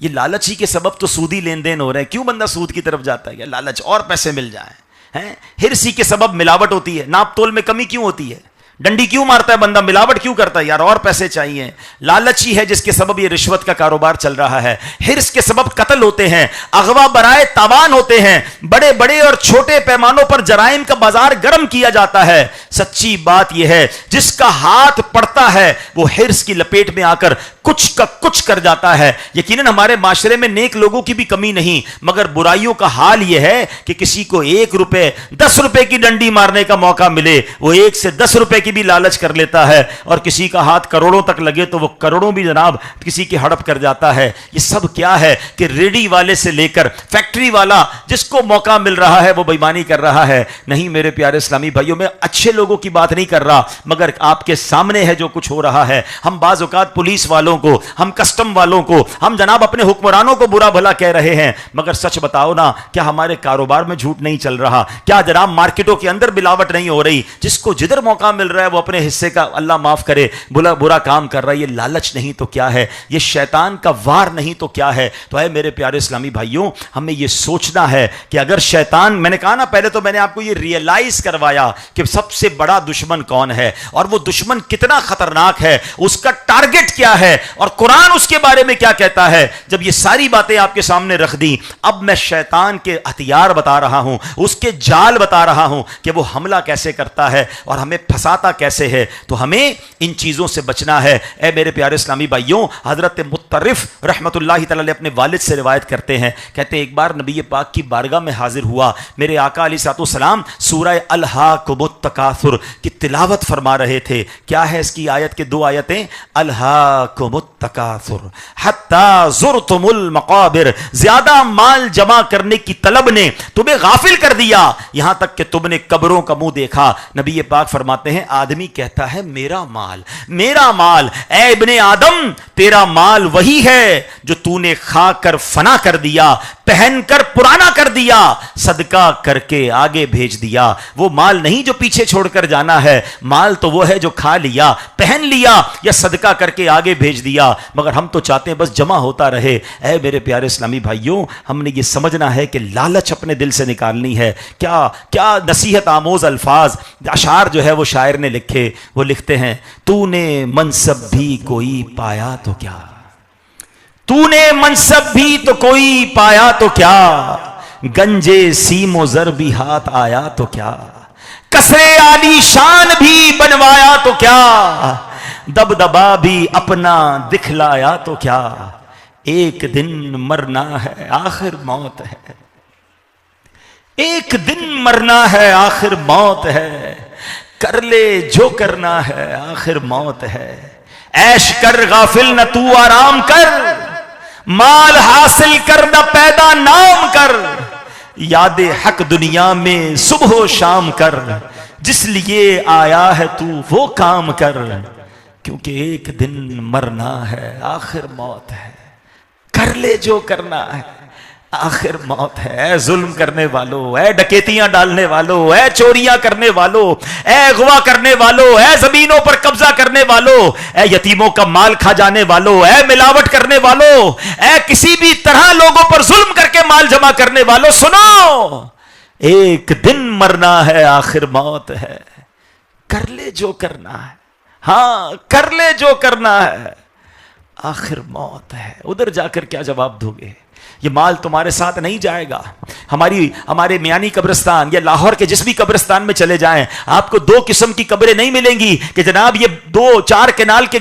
یہ لالچ ہی کے سبب تو سودی لین دین ہو رہے ہیں. کیوں بندہ سود کی طرف جاتا ہے؟ لالچ, اور پیسے مل جائیں. حرص ہی کے سبب ملاوٹ ہوتی ہے, ناپ تول میں کمی کیوں ہوتی ہے, ڈنڈی کیوں مارتا ہے بندہ, ملاوٹ کیوں کرتا ہے, یار اور پیسے چاہیے. لالچ ہی ہے جس کے سبب یہ رشوت کا کاروبار چل رہا ہے. حرص کے سبب قتل ہوتے ہیں, اغوا برائے تاوان ہوتے ہیں, بڑے بڑے اور چھوٹے پیمانوں پر جرائم کا بازار گرم کیا جاتا ہے. سچی بات یہ ہے جس کا ہاتھ پڑتا ہے وہ حرص کی لپیٹ میں آ کر کچھ کا کچھ کر جاتا ہے. یقیناً ہمارے معاشرے میں نیک لوگوں کی بھی کمی نہیں, مگر برائیوں کا حال یہ ہے کہ کسی کو 1 روپے 10 روپے کی ڈنڈی مارنے کا موقع ملے, وہ 1 سے 10 روپے کی بھی لالچ کر لیتا ہے, اور کسی کا ہاتھ کروڑوں تک لگے تو وہ کروڑوں بھی جناب کسی کی ہڑپ کر جاتا ہے. یہ سب کیا ہے کہ ریڈی والے سے لے کر فیکٹری والا جس کو موقع مل رہا ہے وہ بےایمانی کر رہا ہے. نہیں میرے پیارے اسلامی بھائیوں, میں اچھے لوگوں کی بات نہیں کر رہا, مگر آپ کے سامنے ہے جو کچھ ہو رہا ہے. ہم بعض اوقات پولیس والوں کو, ہم کسٹم والوں کو, ہم جناب اپنے حکمرانوں کو برا بھلا کہہ رہے ہیں, مگر سچ بتاؤ نا, کیا ہمارے کاروبار میں جھوٹ نہیں چل رہا؟ کیا جناب مارکیٹوں کے اندر ملاوٹ نہیں ہو رہی؟ جس کو جدھر موقع مل رہا ہے وہ اپنے حصے کا اللہ معاف کرے برا کام کر رہا ہے. یہ لالچ نہیں تو کیا ہے, یہ شیطان کا وار نہیں تو کیا ہے؟ تو اے میرے پیارے اسلامی بھائیوں, ہمیں یہ سوچنا ہے کہ اگر شیطان, میں نے کہا نا پہلے تو میں نے آپ کو یہ ریئلائز کروایا کہ سب سے بڑا دشمن کون ہے, اور وہ دشمن کتنا خطرناک ہے, اس کا ٹارگٹ کیا ہے, اور قرآن اس کے بارے میں کیا کہتا ہے. جب یہ ساری باتیں آپ کے سامنے رکھ دی, اب میں شیطان کے ہتھیار بتا رہا ہوں, اس کے جال بتا رہا ہوں کہ وہ حملہ کیسے کرتا ہے اور ہمیں پھنساتا کیسے ہے. تو ہمیں ان چیزوں سے بچنا ہے. اے میرے پیارے اسلامی بھائیوں, حضرت مطرف رحمت اللہ تعالی اپنے والد سے روایت کرتے ہیں, کہتے ہیں ایک بار نبی پاک کی بارگاہ میں حاضر ہوا, میرے آقا علیہ الصلوۃ والسلام سورہ الہاکم التکاثر کی تلاوت فرما رہے تھے. کیا ہے اس کی آیت کے 2 آیتیں, الہاکم التکاثر حتی زرتم المقابر, زیادہ مال جمع کرنے کی طلب نے تمہیں غافل کر دیا یہاں تک کہ تم نے قبروں کا منہ دیکھا. نبی پاک فرماتے ہیں آدمی کہتا ہے میرا مال, میرا مال. اے ابن آدم, تیرا مال وہی ہے جو تو نے کھا کر فنا کر دیا, پہن کر پرانا کر دیا, صدقہ کر کے آگے بھیج دیا. وہ مال نہیں جو پیچھے چھوڑ کر جانا ہے, مال تو وہ ہے جو کھا لیا, پہن لیا یا صدقہ کر کے آگے بھیج دیا. مگر ہم تو چاہتے ہیں بس جمع ہوتا رہے. اے میرے پیارے اسلامی بھائیوں, ہم نے یہ سمجھنا ہے کہ لالچ اپنے دل سے نکالنی ہے. کیا کیا نصیحت آموز الفاظ اشعار جو ہے وہ شاعر نے لکھے. وہ لکھتے ہیں, تو نے منصب بھی کوئی پایا تو کیا, تو نے منصب بھی تو کوئی پایا تو کیا, گنجے سیم و زر بھی ہاتھ آیا تو کیا, کسرے عالی شان بھی بنوایا تو کیا, دبدبا بھی اپنا دکھلایا تو کیا, ایک دن مرنا ہے آخر موت ہے, ایک دن مرنا ہے آخر موت ہے, کر لے جو کرنا ہے آخر موت ہے. عیش کر غافل نہ تو آرام کر, مال حاصل کر نہ پیدا نام کر, یاد حق دنیا میں صبح و شام کر, جس لیے آیا ہے تو وہ کام کر, کیونکہ ایک دن مرنا ہے آخر موت ہے, کر لے جو کرنا ہے آخر موت ہے. اے ظلم کرنے والوں، اے ڈکیتیاں ڈالنے والوں، اے چوریاں کرنے والوں، اے اغوا کرنے والوں، اے زمینوں پر قبضہ کرنے والوں، اے یتیموں کا مال کھا جانے والوں، اے ملاوٹ کرنے والوں، اے کسی بھی طرح لوگوں پر ظلم کر کے مال جمع کرنے والوں، سنو، ایک دن مرنا ہے، آخر موت ہے. کر لے جو کرنا ہے، ہاں کر لے جو کرنا ہے، آخر موت ہے. ادھر جا کر کیا جواب دو گے؟ یہ مال تمہارے ساتھ نہیں جائے گا. ہمارے میانی قبرستان یا لاہور کے جس بھی قبرستان میں چلے جائیں، آپ کو دو قسم کی قبریں نہیں ملیں گی کہ جناب یہ 2-4 کنال کے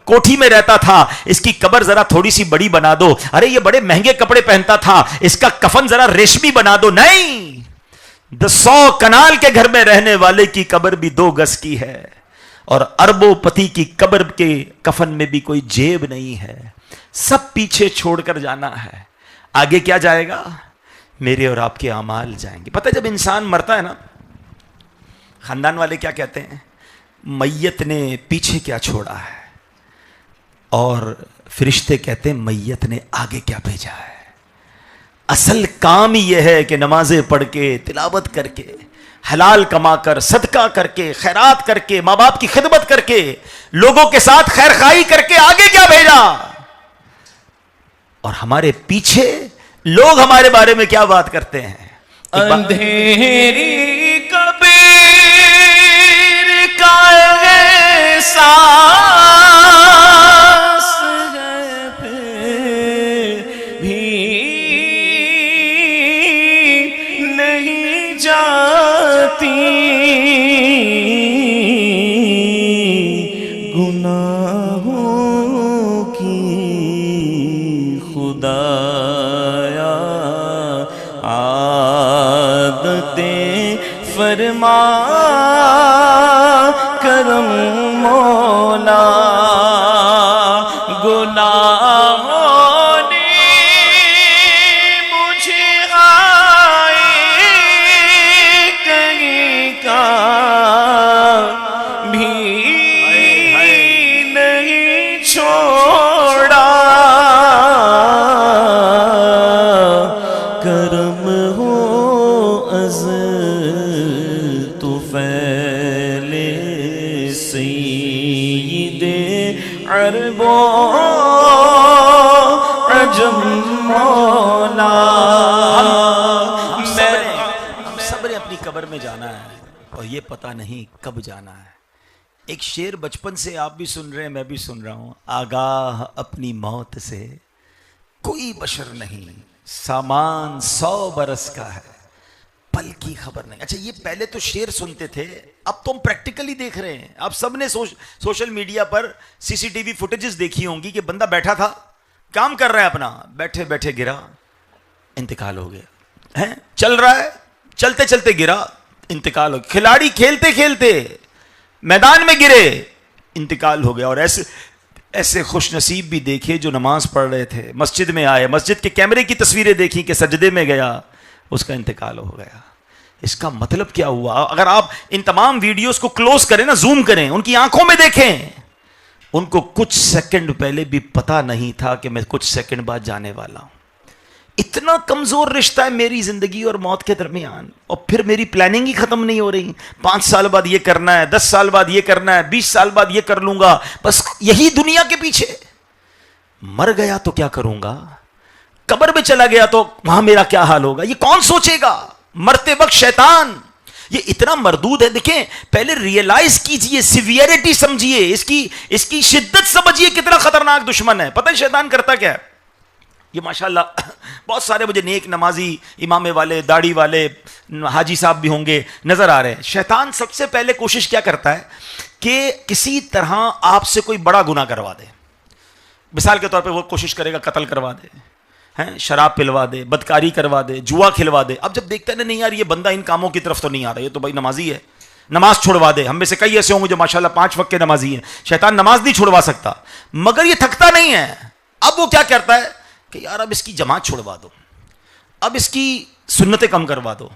کوٹھی میں رہتا تھا، اس کی قبر ذرا تھوڑی سی بڑی بنا دو. ارے یہ بڑے مہنگے کپڑے پہنتا تھا، اس کا کفن ذرا ریشمی بنا دو. نہیں، 100 کنال کے گھر میں رہنے والے کی قبر بھی 2 گز کی ہے، اور اربوں پتی کی قبر کے کفن میں بھی کوئی جیب نہیں ہے. سب پیچھے چھوڑ کر جانا ہے. آگے کیا جائے گا؟ میرے اور آپ کے اعمال جائیں گے. پتہ جب انسان مرتا ہے نا، خاندان والے کیا کہتے ہیں؟ میت نے پیچھے کیا چھوڑا ہے، اور فرشتے کہتے ہیں میت نے آگے کیا بھیجا ہے. اصل کام ہی یہ ہے کہ نمازیں پڑھ کے، تلاوت کر کے، حلال کما کر، صدقہ کر کے، خیرات کر کے، ماں باپ کی خدمت کر کے، لوگوں کے ساتھ خیر خواہی کر کے آگے کیا بھیجا. اور ہمارے پیچھے لوگ ہمارے بارے میں کیا بات کرتے ہیں؟ اندھیری قبر کا احساس ہے پھر بھی نہیں جاتی، گناہوں کی خدایا عادتیں فرما کرم مولا، گناہوں نے مجھے آئے کہیں کا بھی نہیں چھوڑا. کرم ہو از تو پھیلے سید عرب و عجم مولا. ہم سب نے اپنی قبر میں جانا ہے، اور یہ پتہ نہیں کب جانا ہے. ایک شعر بچپن سے آپ بھی سن رہے ہیں، میں بھی سن رہا ہوں. آگاہ اپنی موت سے کوئی بشر نہیں، سامان 100 برس کا ہے، پل کی خبر نہیں. اچھا، یہ پہلے تو شعر سنتے تھے، اب تو ہم پریکٹیکلی دیکھ رہے ہیں. آپ سب نے سوشل میڈیا پر CCTV فوٹیجز دیکھی ہوں گی کہ بندہ بیٹھا تھا، کام کر رہا ہے اپنا، بیٹھے بیٹھے گرا، انتقال ہو گیا. چل رہا ہے، چلتے چلتے گرا، انتقال ہو گیا. کھلاڑی کھیلتے کھیلتے میدان میں گرے، انتقال ہو گیا. اور ایسے خوش نصیب بھی دیکھے جو نماز پڑھ رہے تھے، مسجد میں آئے، مسجد کے کیمرے کی تصویریں دیکھی کہ سجدے میں گیا، اس کا انتقال ہو گیا. اس کا مطلب کیا ہوا؟ اگر آپ ان تمام ویڈیوز کو کلوز کریں نا، زوم کریں، ان کی آنکھوں میں دیکھیں، ان کو کچھ سیکنڈ پہلے بھی پتا نہیں تھا کہ میں کچھ سیکنڈ بعد جانے والا ہوں. اتنا کمزور رشتہ ہے میری زندگی اور موت کے درمیان، اور پھر میری پلاننگ ہی ختم نہیں ہو رہی. 5 سال بعد یہ کرنا ہے، 10 سال بعد یہ کرنا ہے، 20 سال بعد یہ کر لوں گا، بس یہی دنیا کے پیچھے. مر گیا تو کیا کروں گا؟ قبر میں چلا گیا تو وہاں میرا کیا حال ہوگا؟ یہ کون سوچے گا؟ مرتے وقت شیطان یہ اتنا مردود ہے. دیکھیں، پہلے ریئلائز کیجئے، سیویئرٹی سمجھیے، اس کی شدت سمجھیے، کتنا خطرناک دشمن ہے. پتہ ہے شیطان کرتا کیا ہے؟ یہ ماشاءاللہ بہت سارے مجھے نیک نمازی، امامے والے، داڑھی والے حاجی صاحب بھی ہوں گے، نظر آ رہے ہیں. شیطان سب سے پہلے کوشش کیا کرتا ہے کہ کسی طرح آپ سے کوئی بڑا گناہ کروا دے. مثال کے طور پہ وہ کوشش کرے گا قتل کروا دے، شراب پلوا دے، بدکاری کروا دے، جوا کھلوا دے. اب جب دیکھتا ہے نہیں یار یہ بندہ ان کاموں کی طرف تو نہیں آ رہا، یہ تو بھائی نمازی ہے، نماز چھوڑوا دے. ہم میں سے کئی ایسے ہوں گے جو ماشاءاللہ 5 وقت کے نمازی ہیں. شیطان نماز نہیں چھوڑوا سکتا، مگر یہ تھکتا نہیں ہے. اب وہ کیا کرتا ہے کہ یار اب اس کی جماعت چھوڑوا دو، اب اس کی سنتیں کم کروا دو،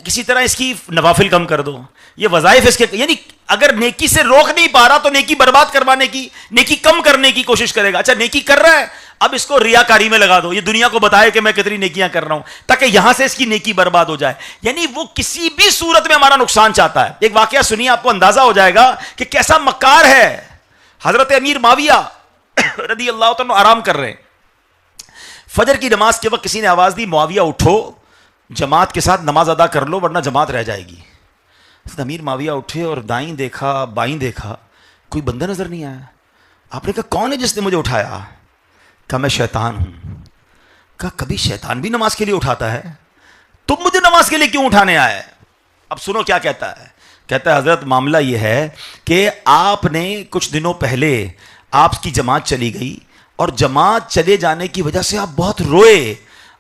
کسی طرح اس کی نوافل کم کر دو، یہ وظائف اس کے، یعنی اگر نیکی سے روک نہیں پا رہا تو نیکی برباد کروانے کی، نیکی کم کرنے کی کوشش کرے گا. اچھا نیکی کر رہا ہے، اب اس کو ریاکاری میں لگا دو, یہ دنیا کو بتائے کہ میں کتنی نیکیاں کر رہا ہوں, تاکہ یہاں سے اس کی نیکی برباد ہو جائے. یعنی وہ کسی بھی صورت میں ہمارا نقصان چاہتا ہے. ایک واقعہ سنیے, آپ کو اندازہ ہو جائے گا کہ کیسا مکار ہے. حضرت امیر معاویہ رضی اللہ عنہ آرام کر رہے ہیں. فجر کی نماز کے وقت کسی نے آواز دی, معاویہ اٹھو, جماعت کے ساتھ نماز ادا کر لو ورنہ جماعت رہ جائے گی. امیر معاویہ اٹھے اور دائیں دیکھا بائیں دیکھا, کوئی بندہ نظر نہیں آیا. آپ نے کہا کون ہے جس نے مجھے اٹھایا؟ کہا میں شیطان ہوں. کہا کبھی شیطان بھی نماز کے لیے اٹھاتا ہے, تم مجھے نماز کے لیے کیوں اٹھانے آئے؟ اب سنو کیا کہتا ہے. کہتا ہے حضرت معاملہ یہ ہے کہ آپ نے کچھ دنوں پہلے آپ کی جماعت چلی گئی اور جماعت چلے جانے کی وجہ سے آپ بہت روئے.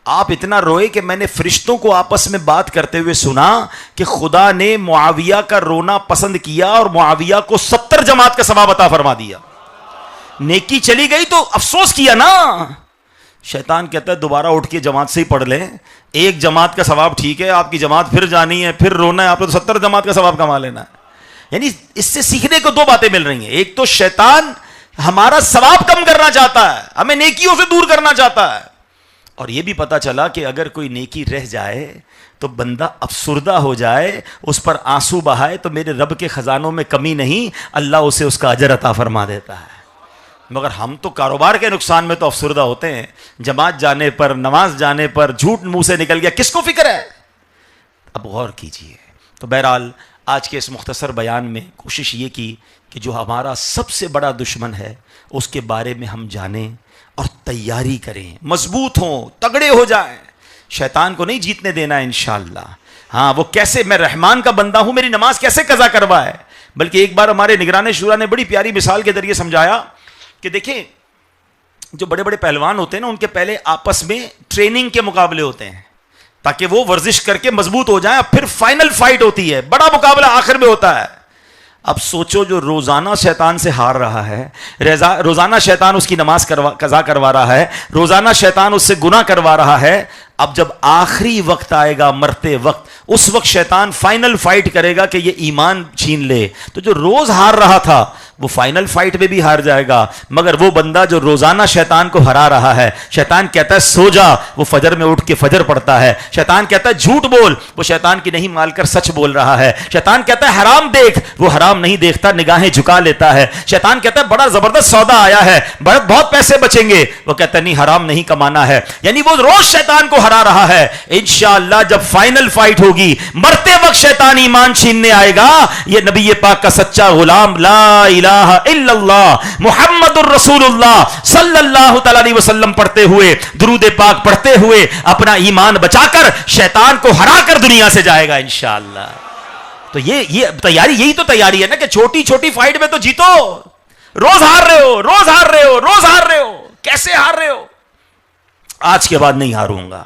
آپ اتنا روئے کہ میں نے فرشتوں کو آپس میں بات کرتے ہوئے سنا کہ خدا نے معاویہ کا رونا پسند کیا اور معاویہ کو 70 جماعت کا ثواب عطا فرما دیا. نیکی چلی گئی تو افسوس کیا نا. شیطان کہتا ہے دوبارہ اٹھ کے جماعت سے ہی پڑھ لیں, ایک جماعت کا ثواب ٹھیک ہے, آپ کی جماعت پھر جانی ہے, پھر رونا ہے, آپ نے تو 70 جماعت کا ثواب کما لینا ہے. یعنی اس سے سیکھنے کو 2 باتیں مل رہی ہیں. ایک تو شیطان ہمارا ثواب کم کرنا چاہتا ہے, ہمیں نیکیوں سے دور کرنا چاہتا ہے, اور یہ بھی پتا چلا کہ اگر کوئی نیکی رہ جائے تو بندہ افسردہ ہو جائے, اس پر آنسو بہائے تو میرے رب کے خزانوں میں کمی نہیں, اللہ اسے اس کا اجر عطا فرما دیتا ہے. مگر ہم تو کاروبار کے نقصان میں تو افسردہ ہوتے ہیں, جماعت جانے پر, نماز جانے پر جھوٹ منہ سے نکل گیا, کس کو فکر ہے؟ اب غور کیجئے. تو بہرحال آج کے اس مختصر بیان میں کوشش یہ کی کہ جو ہمارا سب سے بڑا دشمن ہے اس کے بارے میں ہم جانیں اور تیاری کریں, مضبوط ہوں, تگڑے ہو جائیں. شیطان کو نہیں جیتنے دینا انشاءاللہ. ہاں وہ کیسے, میں رحمان کا بندہ ہوں, میری نماز کیسے قضا کروائے. بلکہ ایک بار ہمارے نگران شورا نے بڑی پیاری مثال کے ذریعے سمجھایا کہ دیکھیں جو بڑے بڑے پہلوان ہوتے ہیں نا, ان کے پہلے آپس میں ٹریننگ کے مقابلے ہوتے ہیں تاکہ وہ ورزش کر کے مضبوط ہو جائیں, پھر فائنل فائٹ ہوتی ہے, بڑا مقابلہ آخر میں ہوتا ہے. اب سوچو جو روزانہ شیطان سے ہار رہا ہے, روزانہ شیطان اس کی نماز قضا کروا رہا ہے, روزانہ شیطان اس سے گناہ کروا رہا ہے, اب جب آخری وقت آئے گا مرتے وقت, اس وقت شیطان فائنل فائٹ کرے گا کہ یہ ایمان چھین لے. تو جو روز ہار رہا تھا وہ فائنل فائٹ میں بھی ہار جائے گا, مگر وہ بندہ جو روزانہ شیطان کو ہرا رہا ہے, شیطان کہتا ہے سو جا, وہ فجر میں اٹھ کے فجر پڑھتا ہے. شیطان کہتا ہے جھوٹ بول, وہ شیطان کی نہیں مال کر سچ بول رہا ہے. شیطان کہتا ہے حرام دیکھ, وہ حرام نہیں دیکھتا, نگاہیں جھکا لیتا ہے. شیطان کہتا ہے بڑا زبردست سودا آیا ہے, بہت پیسے بچیں گے, وہ کہتا ہے نہیں حرام نہیں کمانا ہے. یعنی وہ روز شیطان کو ہرا رہا ہے. انشاءاللہ جب فائنل فائٹ ہوگی, مرتے وقت شیطان ایمان چھیننے آئے گا, یہ نبی پاک کا سچا غلام لا الہ الا اللہ محمد الرسول اللہ صلی اللہ تعالی علیہ وسلم پڑھتے ہوئے, درود پاک پڑھتے ہوئے اپنا ایمان بچا کر شیطان کو ہرا کر دنیا سے جائے گا انشاءاللہ. تو یہ تیاری, یہی تو تیاری ہے نا کہ چھوٹی چھوٹی فائٹ میں تو جیتو. روز ہار رہے ہو, روز ہار رہے ہو, روز ہار رہے ہو, کیسے ہار رہے ہو؟ آج کے بعد نہیں ہاروں گا.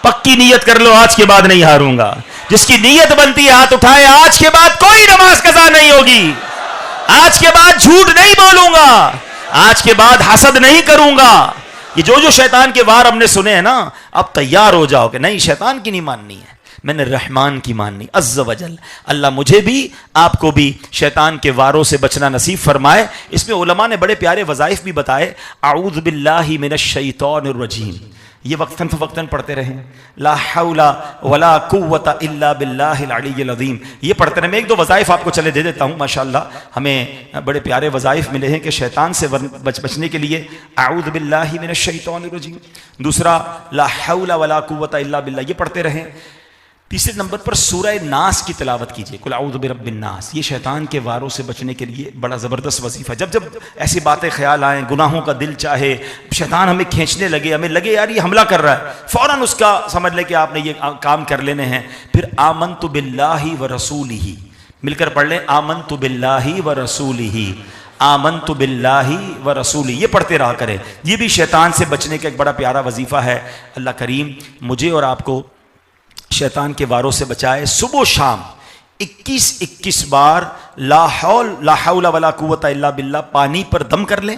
پکی نیت کر لو, آج کے بعد نہیں ہاروں گا. جس کی نیت بنتی ہے ہاتھ اٹھائے, آج کے بعد کوئی نماز قضا نہیں ہوگی, آج کے بعد جھوٹ نہیں بولوں گا, آج کے بعد حسد نہیں کروں گا. یہ جو شیطان کے وار ہم نے سنے ہیں نا, اب تیار ہو جاؤ کہ نہیں شیطان کی نہیں ماننی ہے, میں نے رحمان کی ماننی عز و جل. اللہ مجھے بھی آپ کو بھی شیطان کے واروں سے بچنا نصیب فرمائے. اس میں علماء نے بڑے پیارے وظائف بھی بتائے. اعوذ باللہ من الشیطان الرجیم, یہ وقتاً فوقتاً پڑھتے رہیں. لا حول ولا قوت الا باللہ العلی العظیم, یہ پڑھتے رہیں. میں ایک دو وظائف آپ کو چلے دے دیتا ہوں. ماشاءاللہ ہمیں بڑے پیارے وظائف ملے ہیں کہ شیطان سے بچنے کے لیے اعوذ باللہ من الشیطان الرجیم. دوسرا لا حول ولا قوت الا باللہ, یہ پڑھتے رہیں. تیسرے نمبر پر سورہ ناس کی تلاوت کیجئے, قل اعوذ برب الناس. یہ شیطان کے واروں سے بچنے کے لیے بڑا زبردست وظیفہ. جب جب ایسی باتیں خیال آئیں, گناہوں کا دل چاہے, شیطان ہمیں کھینچنے لگے, ہمیں لگے یار یہ حملہ کر رہا ہے, فوراً اس کا سمجھ لے کہ آپ نے یہ کام کر لینے ہیں. پھر آمنت باللہ ورسولہ, مل کر پڑھ لیں, آمنت باللہ ورسولہ, آمنت باللہ ورسولہ, یہ پڑھتے رہا کریں. یہ بھی شیطان سے بچنے کا ایک بڑا پیارا وظیفہ ہے. اللہ کریم مجھے اور آپ کو شیطان کے واروں سے بچائے. صبح و شام 21 بار لا حول ولا قوت الا باللہ پانی پر دم کر لیں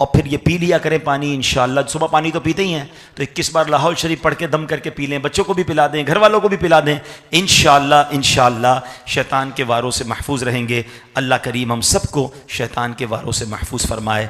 اور پھر یہ پی لیا کریں پانی انشاءاللہ. صبح پانی تو پیتے ہی ہیں, تو 21 بار لا حول شریف پڑھ کے دم کر کے پی لیں. بچوں کو بھی پلا دیں, گھر والوں کو بھی پلا دیں. انشاءاللہ شیطان کے واروں سے محفوظ رہیں گے. اللہ کریم ہم سب کو شیطان کے واروں سے محفوظ فرمائے.